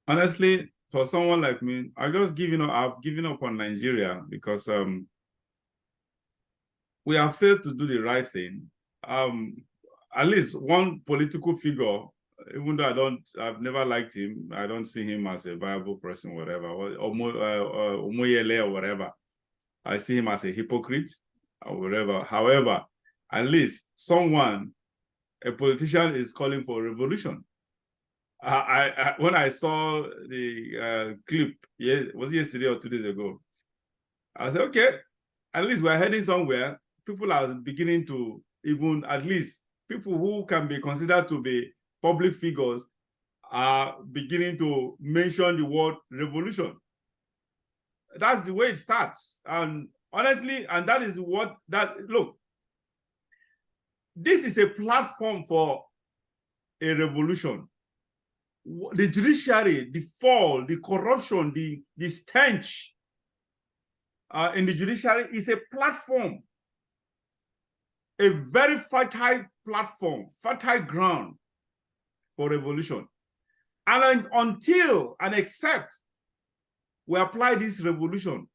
Honestly, for someone like me, I've given up on Nigeria because we have failed to do the right thing. At least one political figure, even though I've never liked him, I don't see him as a viable person, whatever, or Omoyele or whatever. I see him as a hypocrite or whatever. However, at least a politician is calling for a revolution. When I saw the clip, was it yesterday or 2 days ago? I said, okay, at least we're heading somewhere. People are beginning to even, at least people who can be considered to be public figures are beginning to mention the word revolution. That's the way it starts. And honestly, and that is look, this is a platform for a revolution. The judiciary, the fall, the corruption, the stench in the judiciary is a platform, a very fertile platform, fertile ground for revolution. And until and except we apply this revolution,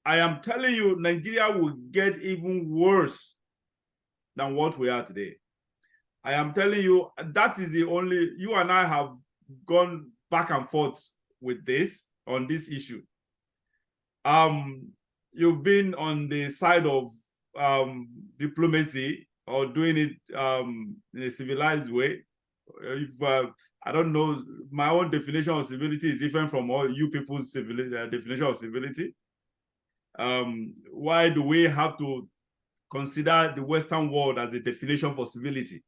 I am telling you, Nigeria will get even worse than what we are today. I am telling you, that is the only, you and I have gone back and forth with this, on this issue. You've been on the side of diplomacy or doing it in a civilized way. I don't know, my own definition of civility is different from all you people's definition of civility. Why do we have to consider the Western world as the definition for civility?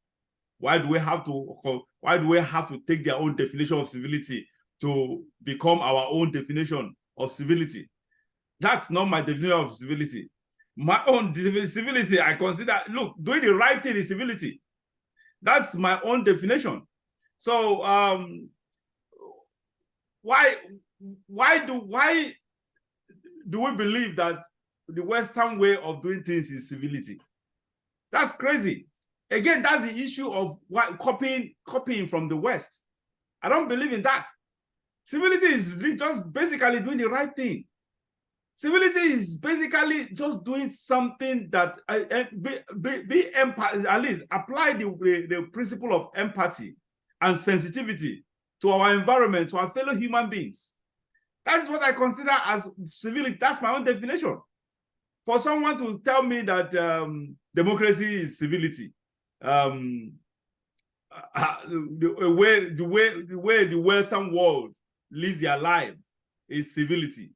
Why do we have to take their own definition of civility to become our own definition of civility? That's not my definition of civility. My own civility, I consider, look, doing the right thing is civility. That's my own definition. So why do we believe that the Western way of doing things is civility? That's crazy. Again, that's the issue of copying from the West. I don't believe in that. Civility is just basically doing the right thing. Civility is basically just doing something that be empathy, at least apply the principle of empathy and sensitivity to our environment, to our fellow human beings. That is what I consider as civility. That's my own definition. For someone to tell me that democracy is civility, the way the Western world lives their life is civility.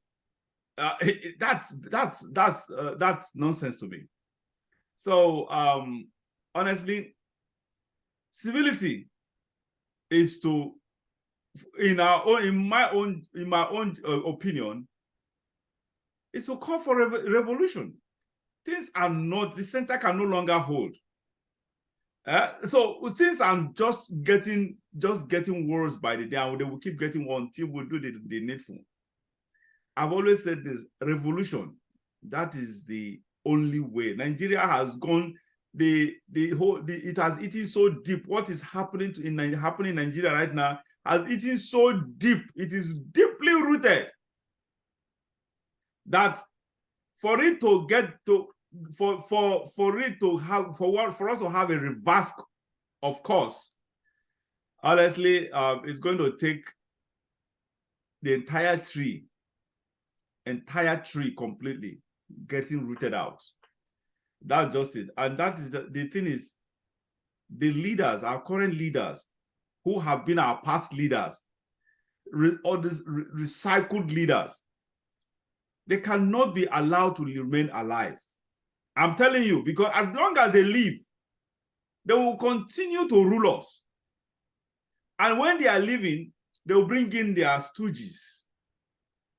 That's nonsense to me. So honestly, civility is to, in my own opinion, is to call for a revolution. Things are not, the center can no longer hold. So things are just getting worse by the day, and they will keep getting worse until we do the needful. I've always said this: revolution, that is the only way. Nigeria has gone, it has eaten so deep. What is happening in Nigeria right now has eaten so deep. It is deeply rooted that for us to have a reverse of course, honestly, it's going to take the entire tree completely getting rooted out. That's just it. And that is the thing is, the leaders, our current leaders, who have been our past leaders, all these recycled leaders, they cannot be allowed to remain alive. I'm telling you, because as long as they live, they will continue to rule us. And when they are leaving, they'll bring in their stooges,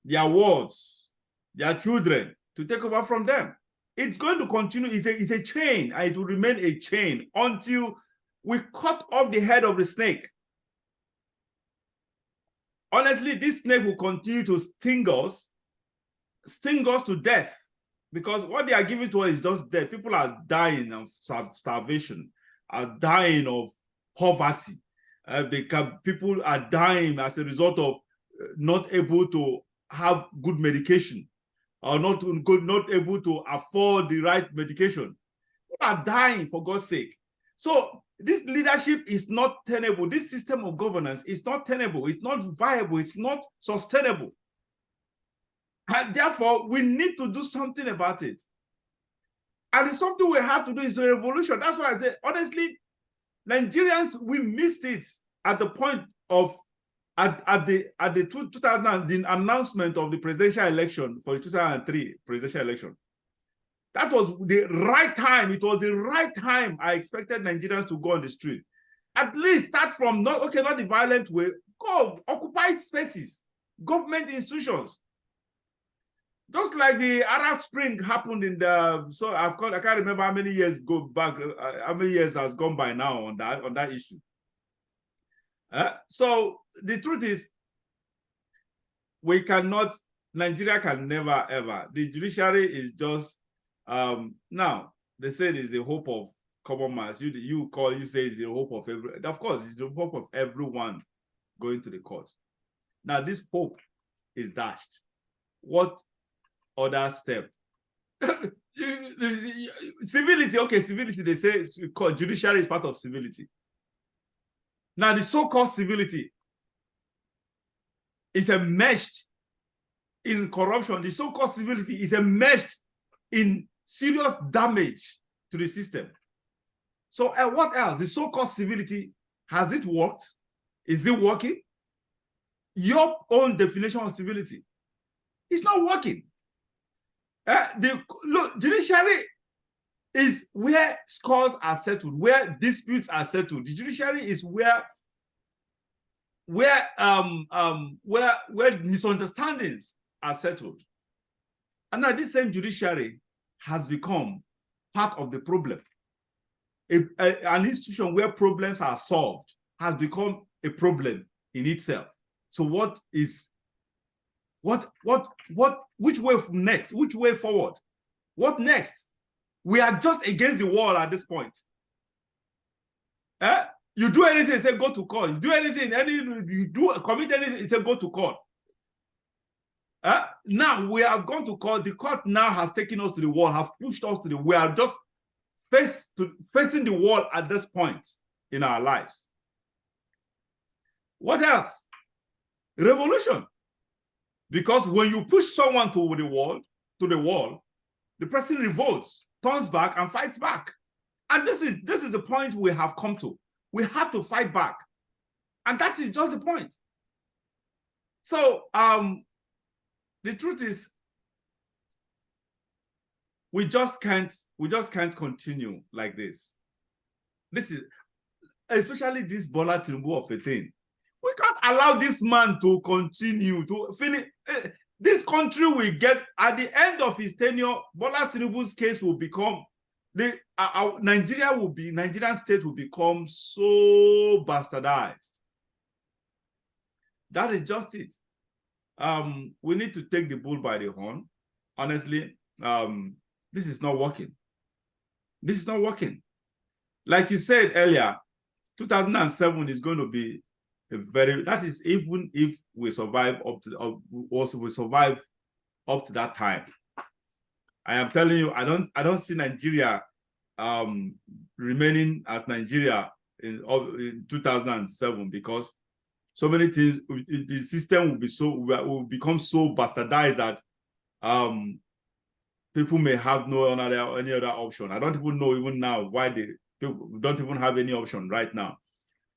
their wards, their children to take over from them. It's going to continue. It's a chain, and it will remain a chain until we cut off the head of the snake. Honestly, this snake will continue to sting us to death, because what they are giving to us is just death. People are dying of starvation, are dying of poverty. People are dying as a result of not able to have good medication, or not able to afford the right medication. People are dying, for God's sake. So this leadership is not tenable. This system of governance is not tenable. It's not viable. It's not sustainable. And therefore, we need to do something about it. And it's something we have to do. Is a revolution. That's what I said. Honestly, Nigerians, we missed it at the point of at the 2000, the announcement of the presidential election for the 2003 presidential election. That was the right time. It was the right time I expected Nigerians to go on the street. At least start from not the violent way. Go occupy spaces, government institutions. Just like the Arab Spring happened in the, so I can't remember how many years go back, how many years has gone by now on that issue. So the truth is, Nigeria can never ever. The judiciary is just now they say it's the hope of common mass. You say it's the hope of every. Of course, it's the hope of everyone going to the court. Now this hope is dashed. What other step? Civility, okay, civility, they say judiciary is part of civility. Now the so-called civility is enmeshed in corruption. The so-called civility is enmeshed in serious damage to the system. So what else? The so-called civility, has it worked? Is it working? Your own definition of civility, it's not working. Judiciary is where scores are settled, where disputes are settled. The judiciary is where misunderstandings are settled. And now this same judiciary has become part of the problem. An institution where problems are solved has become a problem in itself. So which way next? Which way forward? What next? We are just against the wall at this point. You do anything, say go to court. You do anything, commit anything, say go to court. Now we have gone to court. The court now has taken us to the wall, have pushed us to the. We are just facing the wall at this point in our lives. What else? Revolution. Because when you push someone to the wall, the person revolts, turns back, and fights back. And this is the point we have come to. We have to fight back. And that is just the point. So the truth is, we just can't continue like this. This is especially this Bola Tinubu of a thing. We can't allow this man to continue to finish. This country will get, at the end of his tenure, Bola Tinubu's case will become, Nigerian state will become so bastardized. That is just it. We need to take the bull by the horn. Honestly, this is not working. This is not working. Like you said earlier, 2007 is going to be that is even if we survive up to that time. I am telling you, I don't see Nigeria remaining as Nigeria in 2007, because so many things, the system will become so bastardized that people may have any other option. I don't even know even now why people don't even have any option right now.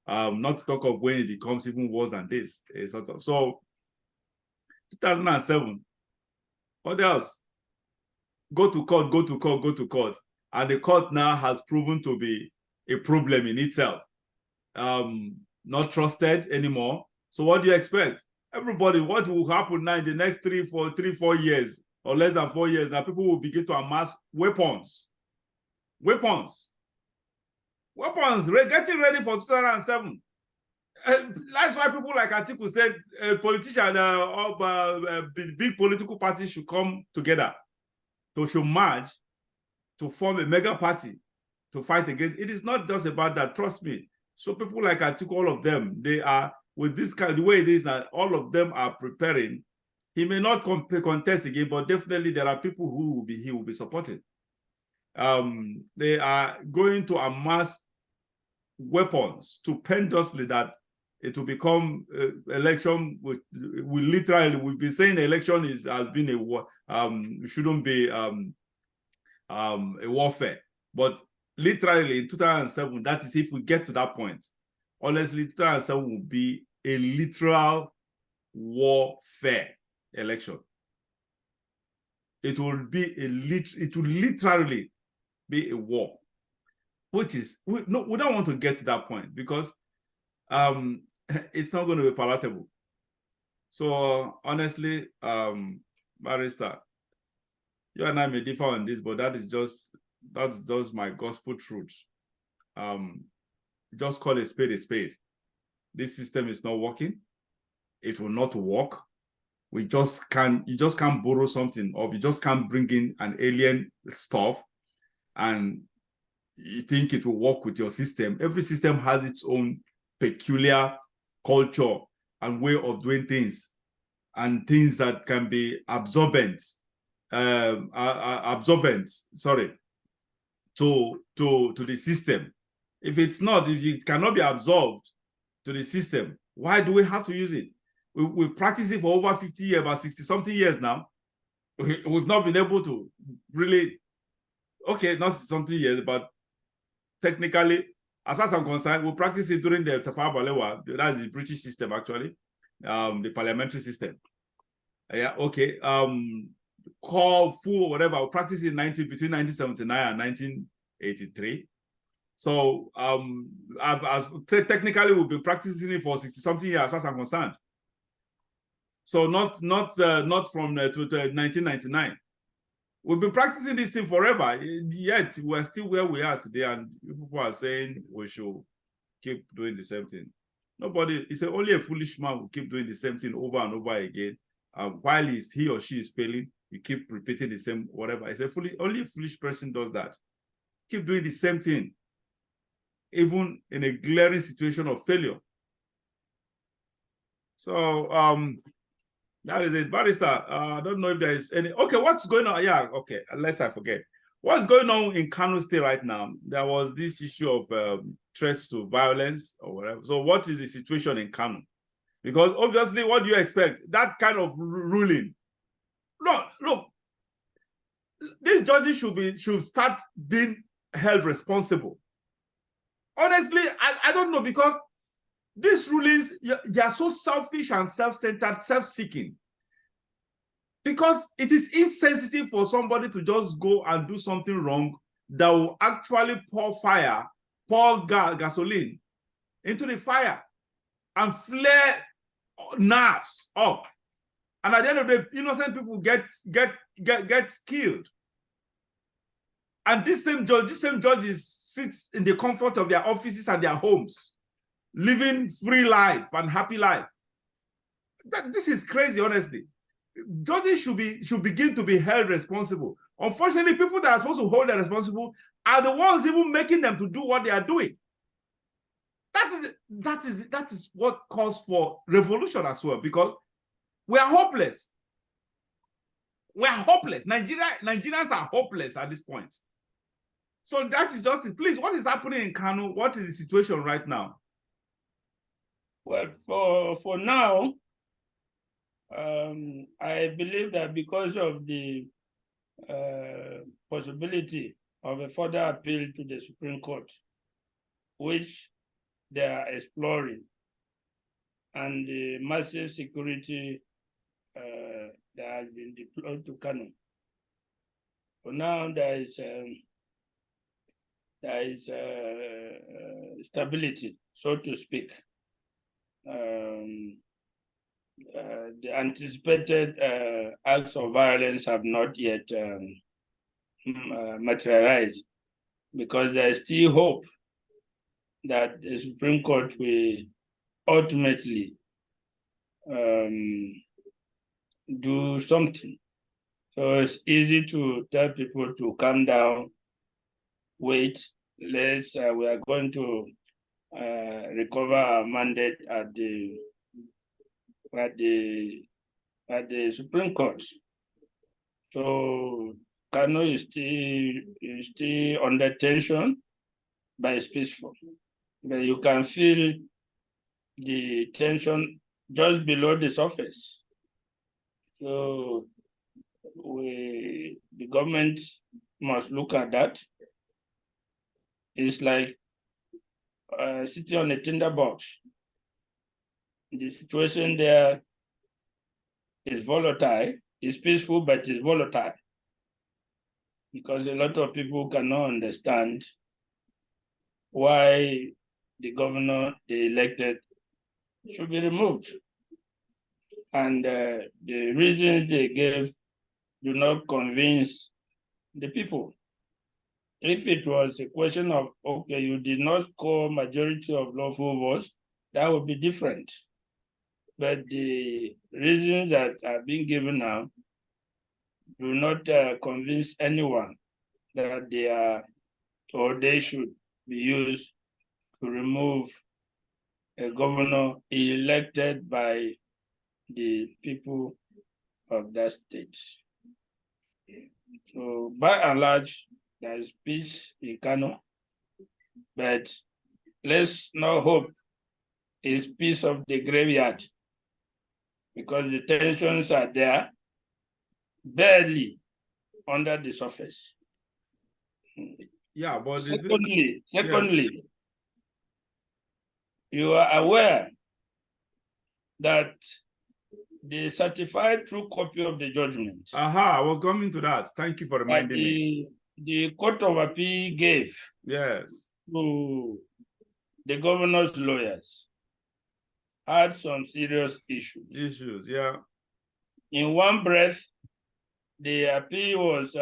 Not to talk of when it becomes even worse than this, sort of. So 2007, what else? Go to court, go to court, go to court. And the court now has proven to be a problem in itself. Now not trusted anymore. So what do you expect? Everybody, what will happen now in the next 4 years or less than 4 years? Now people will begin to amass weapons. Weapons, getting ready for 2007. That's why people like Atiku said politicians, big political parties should come together, should merge to form a mega party to fight against. It is not just about that, trust me. So people like Atiku, all of them, they are, with this kind of the way it is that all of them are preparing. He may not contest again, but definitely there are people who he will be supporting. They are going to amass weapons stupendously that it will become election. We literally, we've been saying election has been a war, shouldn't be a warfare, but literally in 2007, that is if we get to that point. Honestly, 2007 will be a literal warfare election. It will be it will literally be a war, which is we don't want to get to that point because it's not going to be palatable. So honestly, Barrister, you and I may differ on this, but that's just my gospel truth. Just call a spade a spade. This system is not working. It will not work. You just can't borrow something, or you just can't bring in an alien stuff and you think it will work with your system. Every system has its own peculiar culture and way of doing things, and things that can be absorbent to the system. If it cannot be absorbed to the system, why do we have to use it? We've practiced it for over 50 years, about 60-something years now. We've not been able to really, okay, not something years, but technically, as far as I'm concerned, we practice it during the Tafawa Balewa. That's the British system, actually, the parliamentary system. Yeah, okay. Call full whatever. We practice it between 1979 and 1983. So technically, we've been practicing it for 60-something years, as far as I'm concerned. So not from 1999. We've been practicing this thing forever, yet we're still where we are today, and people are saying we should keep doing the same thing. Nobody, it's only a foolish man who keep doing the same thing over and over again. While he or she is failing, you keep repeating the same whatever. It's only a foolish person does that. Keep doing the same thing, even in a glaring situation of failure. So that is it. Barrister, I don't know if there is any. Okay, what's going on? Yeah, okay, unless I forget. What's going on in Kano State right now? There was this issue of threats to violence or whatever. So what is the situation in Kano? Because obviously, what do you expect? That kind of ruling. Look, these judges should start being held responsible. Honestly, I don't know, because these rulings, they are so selfish and self-centered, self-seeking. Because it is insensitive for somebody to just go and do something wrong that will actually pour gasoline into the fire and flare nerves up. And at the end of the day, innocent people get killed. And this same judges sits in the comfort of their offices and their homes, living free life and happy life. This is crazy, honestly. Judges should begin to be held responsible. Unfortunately, people that are supposed to hold them responsible are the ones even making them to do what they are doing. That is what calls for revolution as well, because we are hopeless. We are hopeless. Nigerians are hopeless at this point. So that is just it. Please, what is happening in Kano? What is the situation right now? Well, for now, I believe that because of the possibility of a further appeal to the Supreme Court, which they are exploring, and the massive security that has been deployed to Kano, for now there is stability, so to speak. the anticipated acts of violence have not yet materialized, because there is still hope that the Supreme Court will ultimately do something. So it's easy to tell people to calm down, wait. We are going to recover our mandate at the Supreme Court. So Kano is still under tension, but it's peaceful. But you can feel the tension just below the surface. So the government must look at that. It's like sitting on a tinderbox. The situation there is volatile. It's peaceful, but it's volatile, because a lot of people cannot understand why the governor they elected should be removed. And the reasons they gave do not convince the people. If it was a question of, okay, you did not score majority of lawful votes, that would be different. But the reasons that are being given now do not convince anyone that they are, or they should be used to remove a governor elected by the people of that state. So by and large, there is peace in Kano, but let's not hope it's peace of the graveyard, because the tensions are there, barely under the surface. Yeah, but secondly, you are aware that the certified true copy of the judgment. I was coming to that. Thank you for reminding me. The Court of Appeal gave. Yes. To the governor's lawyers had some serious issues. Issues, yeah. In one breath, the appeal was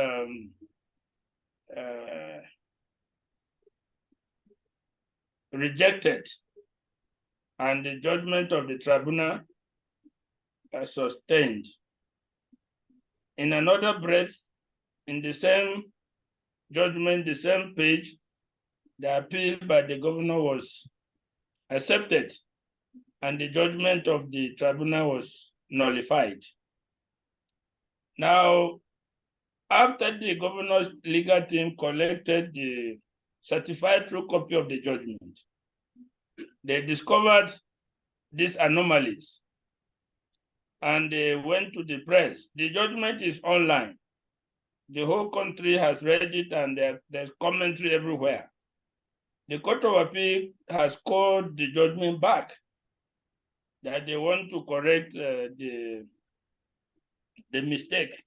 rejected, and the judgment of the tribunal sustained. In another breath, in the same judgment, the same page, the appeal by the governor was accepted, and the judgment of the tribunal was nullified. Now, after the governor's legal team collected the certified true copy of the judgment, they discovered these anomalies, and they went to the press. The judgment is online. The whole country has read it, and there's commentary everywhere. The Court of Appeal has called the judgment back, that they want to correct the mistake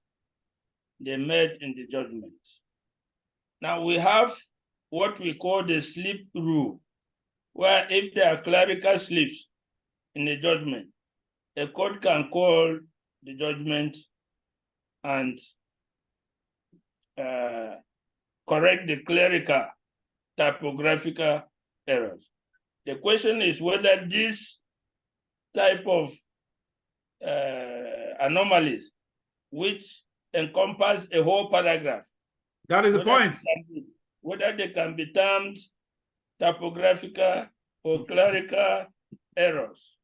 they made in the judgment. Now we have what we call the slip rule, where if there are clerical slips in the judgment, a court can call the judgment and correct the clerical typographical errors. The question is whether this type of anomalies, which encompass a whole paragraph, that is the point, whether they can be termed typographical or clerical errors.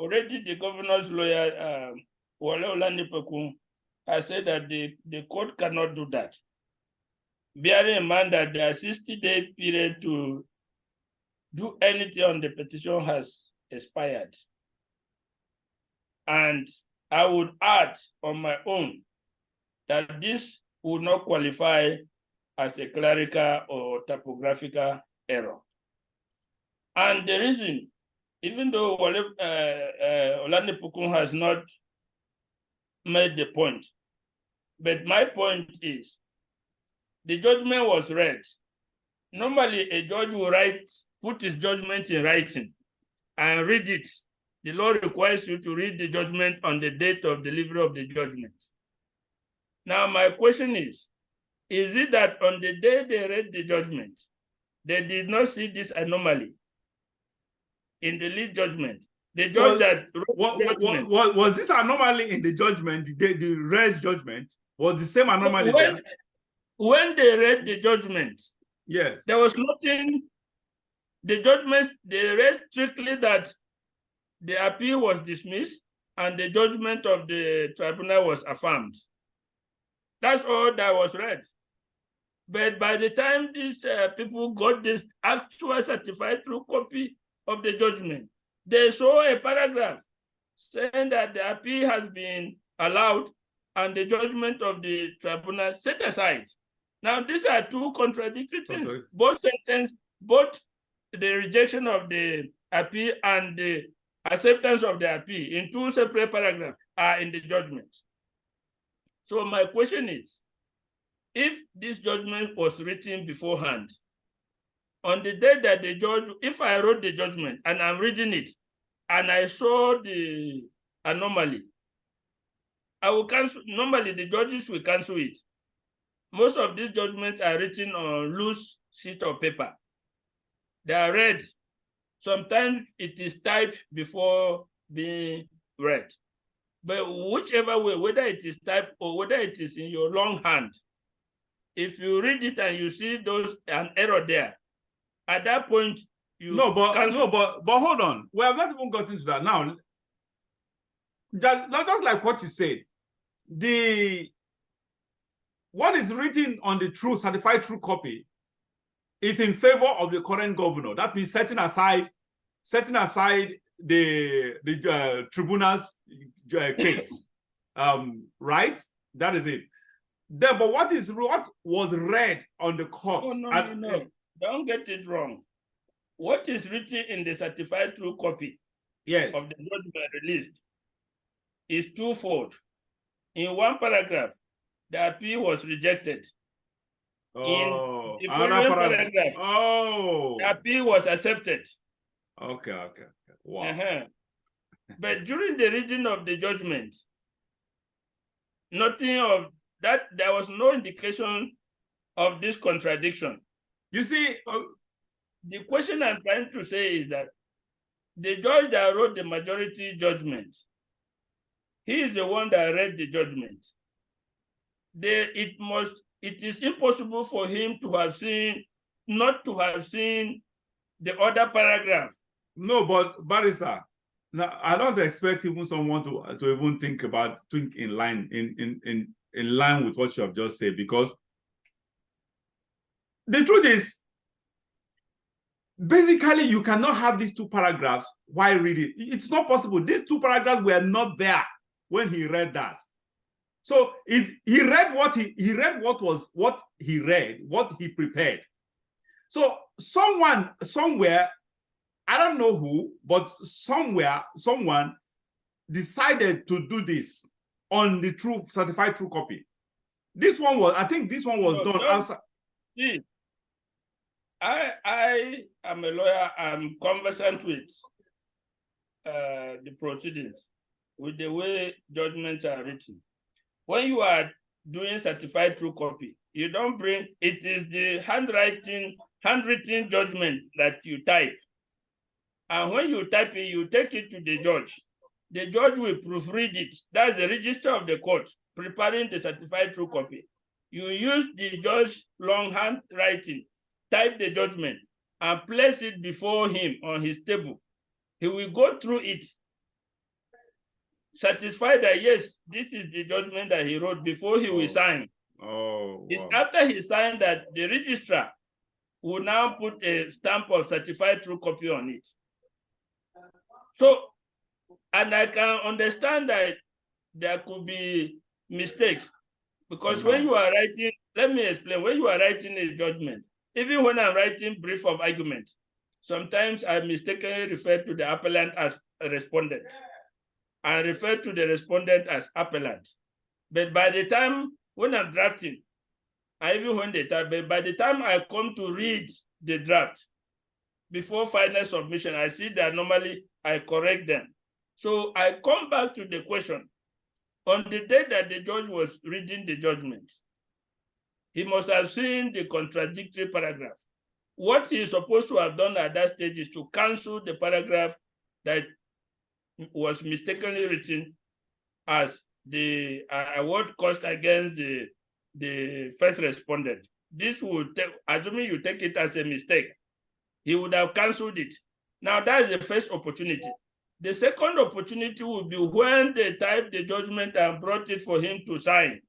Already the governor's lawyer, Wale Olanipekun, has said that the court cannot do that, bearing in mind that the 60-day period to do anything on the petition has expired. And I would add on my own that this would not qualify as a clerical or typographical error. And the reason, even though Olanipekun has not made the point, but my point is, the judgment was read. Normally, a judge will put his judgment in writing, and read it. The law requires you to read the judgment on the date of delivery of the judgment. Now, my question is it that on the day they read the judgment, they did not see this anomaly in the lead judgment? The judge was this anomaly in the judgment, the res judgment, was the same anomaly there? When they read the judgment, yes, there was nothing. The judgment, they read strictly that the appeal was dismissed and the judgment of the tribunal was affirmed. That's all that was read. But by the time these people got this actual certified true copy of the judgment, they saw a paragraph saying that the appeal has been allowed and the judgment of the tribunal set aside. Now, these are two contradictory things. Both the rejection of the appeal and the acceptance of the appeal in two separate paragraphs are in the judgment. So my question is, if this judgment was written beforehand, on the day that the judge, if I wrote the judgment and I'm reading it and I saw the anomaly, I will cancel. Normally, the judges will cancel it. Most of these judgments are written on loose sheet of paper. They are read. Sometimes it is typed before being read. But whichever way, whether it is typed or whether it is in your long hand, if you read it and you see an error there, at that point you but hold on. We have not even gotten to that now. Just like what you said, what is written on the true certified true copy is in favor of the current governor. That means setting aside the tribunal's case, right? That is it. But what was read on the court? Oh, no. Don't get it wrong. What is written in the certified true copy of the judgment released is twofold. In one paragraph, the appeal was rejected. In the following paragraph, the appeal was accepted. Okay. Wow. But during the reading of the judgment, nothing of that, there was no indication of this contradiction. You see, the question I'm trying to say is that the judge that wrote the majority judgment, he is the one that read the judgment. It is impossible for him to have seen, not to have seen the other paragraph. No, but barrister, now I don't expect even someone to even think in line with what you have just said, because the truth is, basically, you cannot have these two paragraphs while reading. It's not possible. These two paragraphs were not there when he read that. So he read what he prepared. So somewhere, I don't know who, but someone decided to do this on the certified true copy. I think this one was done outside. See, I am a lawyer. I'm conversant with the proceedings, with the way judgments are written. When you are doing certified true copy, you don't bring, it is the handwritten judgment that you type. And when you type it, you take it to the judge. The judge will proofread it. That's the register of the court preparing the certified true copy. You use the judge's long handwriting, type the judgment, and place it before him on his table. He will go through it, satisfied that yes, this is the judgment that he wrote before he will sign. It's after he signed that the registrar will now put a stamp of certified true copy on it. So, and I can understand that there could be mistakes, because when you are writing, let me explain, when you are writing a judgment, even when I'm writing brief of argument, sometimes I mistakenly refer to the appellant as a respondent and refer to the respondent as appellant. But by the time when I'm drafting, I even when they type, but by the time I come to read the draft, before final submission. I see that normally I correct them. So I come back to the question. On the day that the judge was reading the judgment, he must have seen the contradictory paragraph. What he is supposed to have done at that stage is to cancel the paragraph that was mistakenly written as the award cost against the first respondent. This would take, assuming you take it as a mistake, he would have canceled it. Now that is the first opportunity. The second opportunity would be when they type the judgment and brought it for him to sign.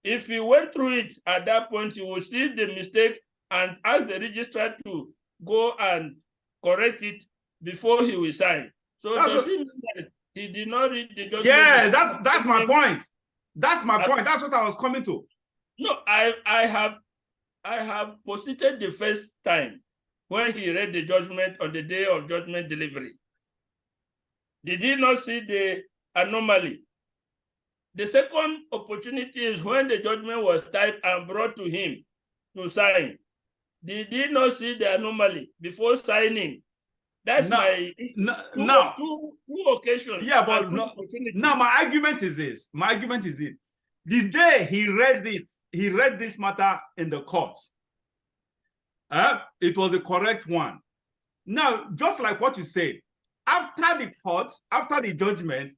If he went through it at that point, he would see the mistake and ask the registrar to go and correct it before he will sign. So does it mean that he did not read the judgment? Yeah, that's my point. That's my point. That's what I was coming to. No, I have posited the first time when he read the judgment on the day of judgment delivery. Did he not see the anomaly? The second opportunity is when the judgment was typed and brought to him to sign. Did he not see the anomaly before signing? That's two occasions. Yeah, but now my argument is this. My argument is it. The day he read this matter in the court, it was the correct one. Now, just like what you said, after the court, after the judgment,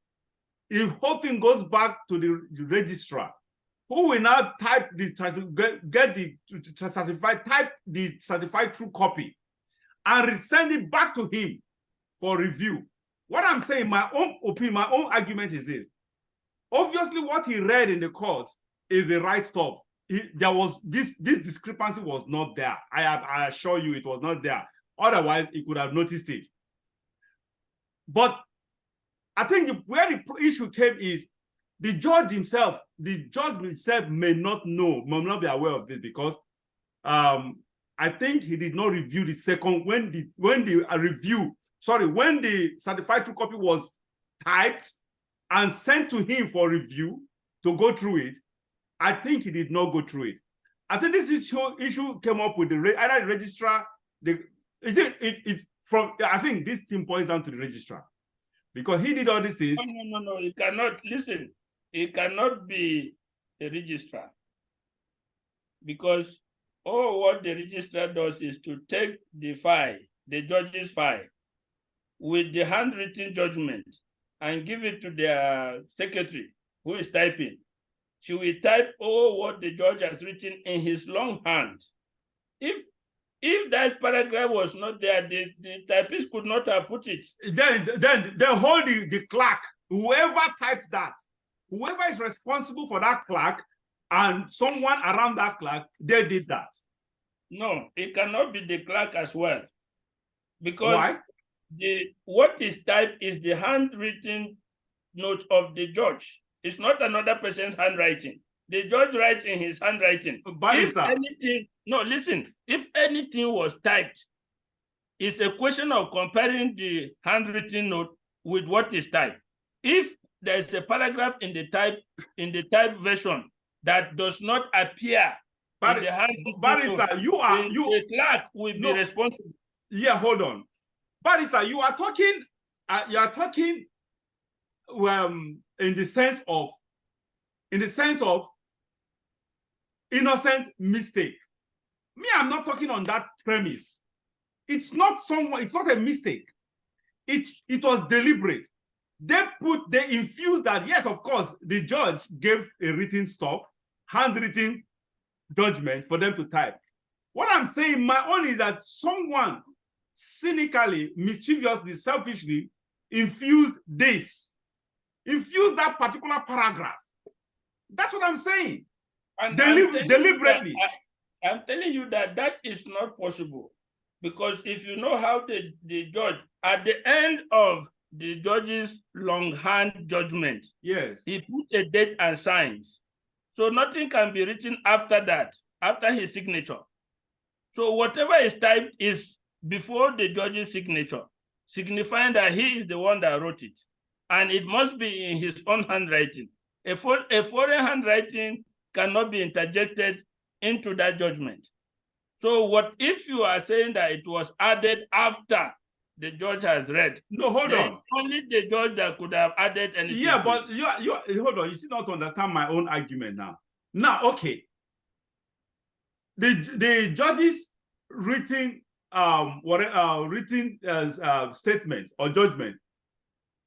the whole thing goes back to the registrar, who will now type type the certified true copy and send it back to him for review. What I'm saying, my own opinion, my own argument is this. Obviously, what he read in the court is the right stuff. There was this discrepancy was not there. I assure you it was not there. Otherwise, he could have noticed it. But I think where the issue came is the judge himself may not know, may not be aware of this, because I think he did not review the second when the certified true copy was typed and sent to him for review to go through it. I think he did not go through it. I think this issue came up with either the registrar. I think this thing boils down to the registrar, because he did all these things. No, he cannot. Listen, he cannot be a registrar, because what the registrar does is to take the file, the judge's file, with the handwritten judgment and give it to their secretary who is typing. She will type what the judge has written in his long hand. If that paragraph was not there, the typist could not have put it. Then hold the clerk, whoever types that, whoever is responsible for that clerk and someone around that clerk, they did that. No, it cannot be the clerk as well. Because why? What is typed is the handwritten note of the judge. It's not another person's handwriting. The judge writes in his handwriting. If anything was typed, it's a question of comparing the handwritten note with what is typed. If there's a paragraph in the typed version that does not appear in the handwritten note, the clerk will be responsible. Yeah, hold on. Barrister, you are talking in the sense of innocent mistake. Me, I'm not talking on that premise. It's not a mistake. It was deliberate. They infused that, yes, of course, the judge gave a written stuff, handwritten judgment for them to type. What I'm saying, my own, is that someone cynically, mischievously, selfishly infused that particular paragraph. That's what I'm saying. And deliberately. I'm telling you that is not possible, because if you know how the judge, at the end of the judge's longhand judgment, yes, he put a date and signs. So nothing can be written after that, after his signature. So whatever is typed is before the judge's signature, signifying that he is the one that wrote it. And it must be in his own handwriting. A foreign handwriting cannot be interjected into that judgment. So what if you are saying that it was added after the judge has read? No, hold on. Only the judge that could have added anything. Yeah, but you hold on. You still not understand my own argument now. Now, okay. The judge's written statement or judgment,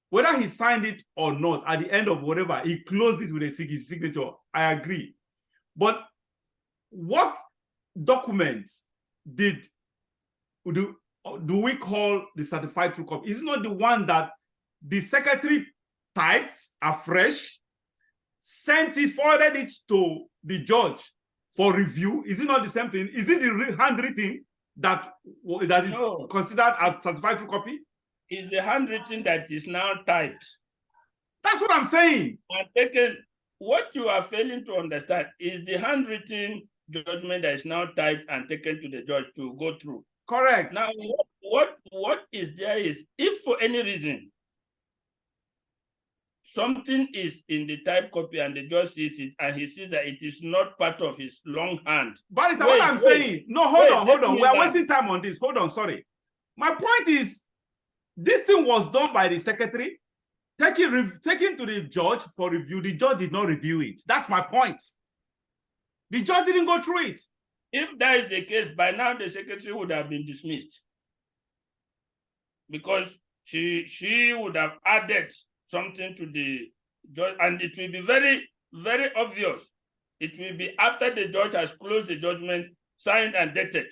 whether he signed it or not, at the end of whatever, he closed it with his signature. I agree. But what documents do we call the certified true copy? Is it not the one that the secretary typed afresh, sent it, forwarded it to the judge for review? Is it not the same thing? Is it the handwritten that is considered as certified true copy? It's the handwritten that is now typed. That's what I'm saying. And taken, what you are failing to understand is the handwritten judgment that is now typed and taken to the judge to go through. Correct. Now, what is there is, if for any reason something is in the typed copy and the judge sees it and he sees that it is not part of his long hand. But it's what I'm saying. No, hold on. We are wasting time on this. Hold on, sorry. My point is, this thing was done by the secretary, taken to the judge for review. The judge did not review it. That's my point. The judge didn't go through it. If that is the case, by now the secretary would have been dismissed, because she would have added something to the judge, and it will be very, very obvious. It will be after the judge has closed the judgment, signed and dated.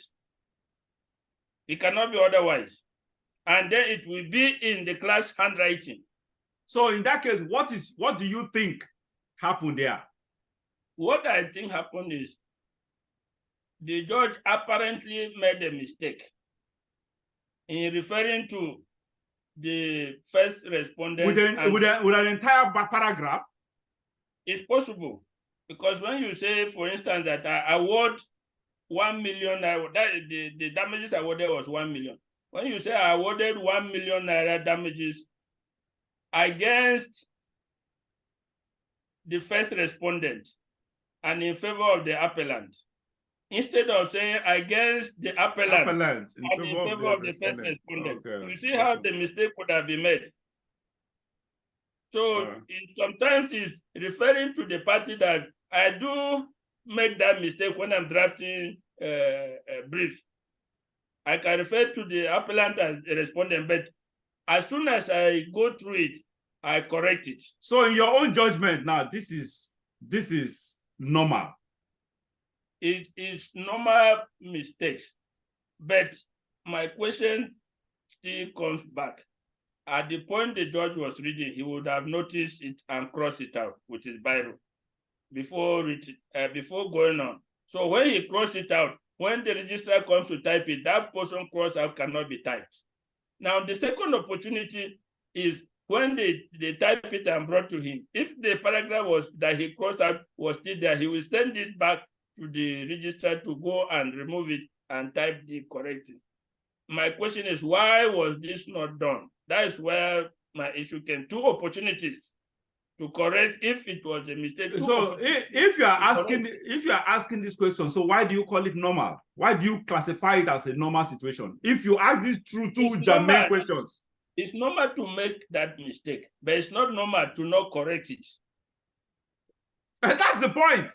It cannot be otherwise. And then it will be in the class handwriting. So in that case, what do you think happened there? What I think happened is the judge apparently made a mistake in referring to the first respondent with an entire paragraph. It's possible, because when you say, for instance, that I award 1 million, the damages awarded was 1 million. When you say I awarded 1 million naira damages against the first respondent and in favor of the appellant, instead of saying against the appellant and in favor of the first respondent, you see how the mistake could have been made. So sometimes it's referring to the party that I do make that mistake when I'm drafting a brief. I can refer to the appellant as a respondent, but as soon as I go through it, I correct it. So in your own judgment now, this is normal. It is normal mistakes, but my question still comes back. At the point the judge was reading, he would have noticed it and crossed it out with his Bible before going on. So when he crossed it out, when the registrar comes to type it, that portion crossed out cannot be typed. Now, the second opportunity is when they type it and brought to him. If the paragraph that he crossed out was still there, he will send it back to the registrar to go and remove it and type the correcting. My question is, why was this not done? That is where my issue came. Two opportunities to correct if it was a mistake. So if you are asking this question, so why do you call it normal? Why do you classify it as a normal situation? If you ask these two germane questions. It's normal to make that mistake, but it's not normal to not correct it. That's the point.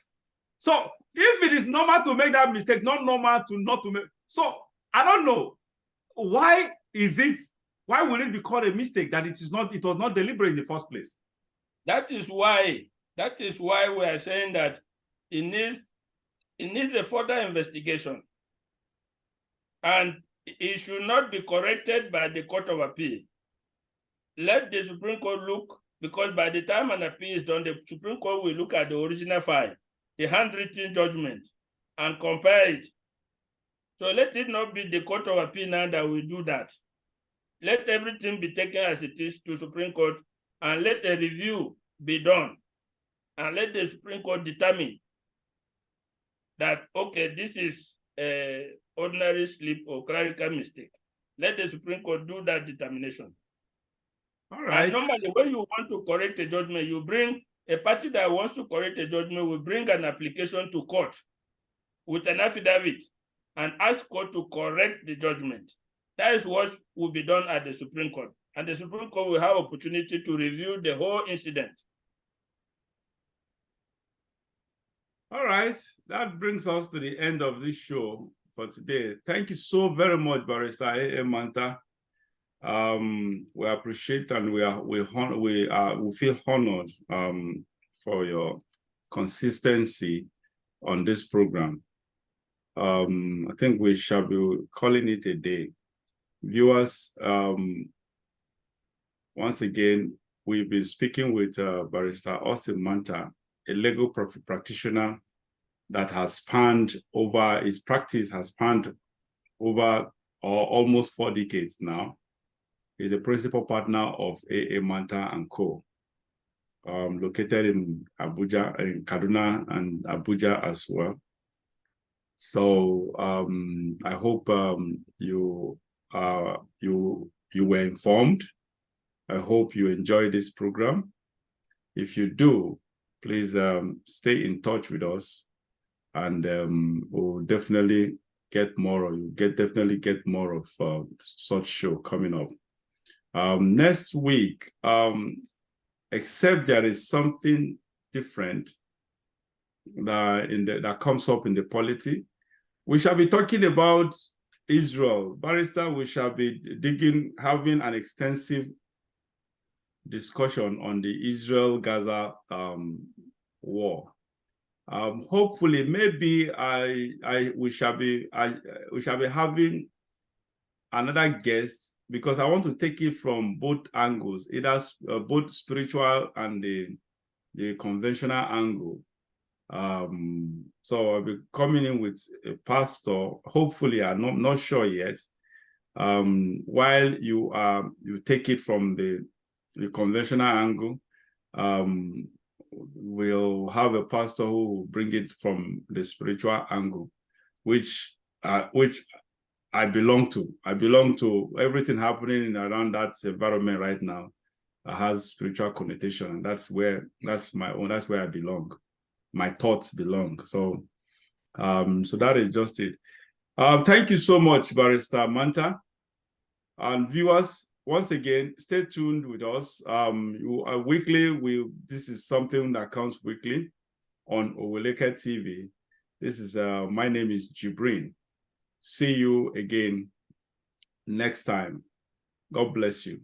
So if it is normal to make that mistake, not normal to not to make. So I don't know. Why would it be called a mistake that it was not deliberate in the first place? That is why we are saying that it needs a further investigation. And it should not be corrected by the Court of Appeal. Let the Supreme Court look, because by the time an appeal is done, the Supreme Court will look at the original file, the handwritten judgment, and compare it. So let it not be the Court of Appeal now that will do that. Let everything be taken as it is to Supreme Court, and let a review be done. And let the Supreme Court determine that, okay, this is an ordinary slip or clerical mistake. Let the Supreme Court do that determination. All right. And normally, when you want to correct a judgment, you bring a party that wants to correct a judgment will bring an application to court with an affidavit and ask court to correct the judgment. That is what will be done at the Supreme Court. And the Supreme Court will have opportunity to review the whole incident. All right, that brings us to the end of this show for today. Thank you so very much, Barrister A.A. Manta. We appreciate and we feel honored for your consistency on this program. I think we shall be calling it a day. Viewers, once again, we've been speaking with Barrister Austin Manta, a legal practitioner that has spanned over, his practice has spanned over almost 4 decades now. He's a principal partner of A.A. Manta & Co., located in Abuja, in Kaduna and Abuja as well. So I hope you were informed. I hope you enjoy this program. If you do, please stay in touch with us, and we'll definitely get more, or you definitely get more of such show coming up. Next week, except there is something different that comes up in the polity, we shall be talking about Israel. Barrister, we shall be having an extensive discussion on the Israel-Gaza war. Hopefully, maybe we shall be having another guest, because I want to take it from both angles, either both spiritual and the conventional angle. So I'll be coming in with a pastor. Hopefully, I'm not sure yet. While you take it from the conventional angle, we'll have a pastor who will bring it from the spiritual angle, which I belong to. I belong to everything happening around that environment right now that has spiritual connotation, and that's where I belong. My thoughts belong. So so that is just it. Thank you so much, Barrister Manta. And viewers, once again, stay tuned with us. Weekly, this is something that comes weekly on Oweleka TV. This is my name is JIBRIN. See you again next time. God bless you.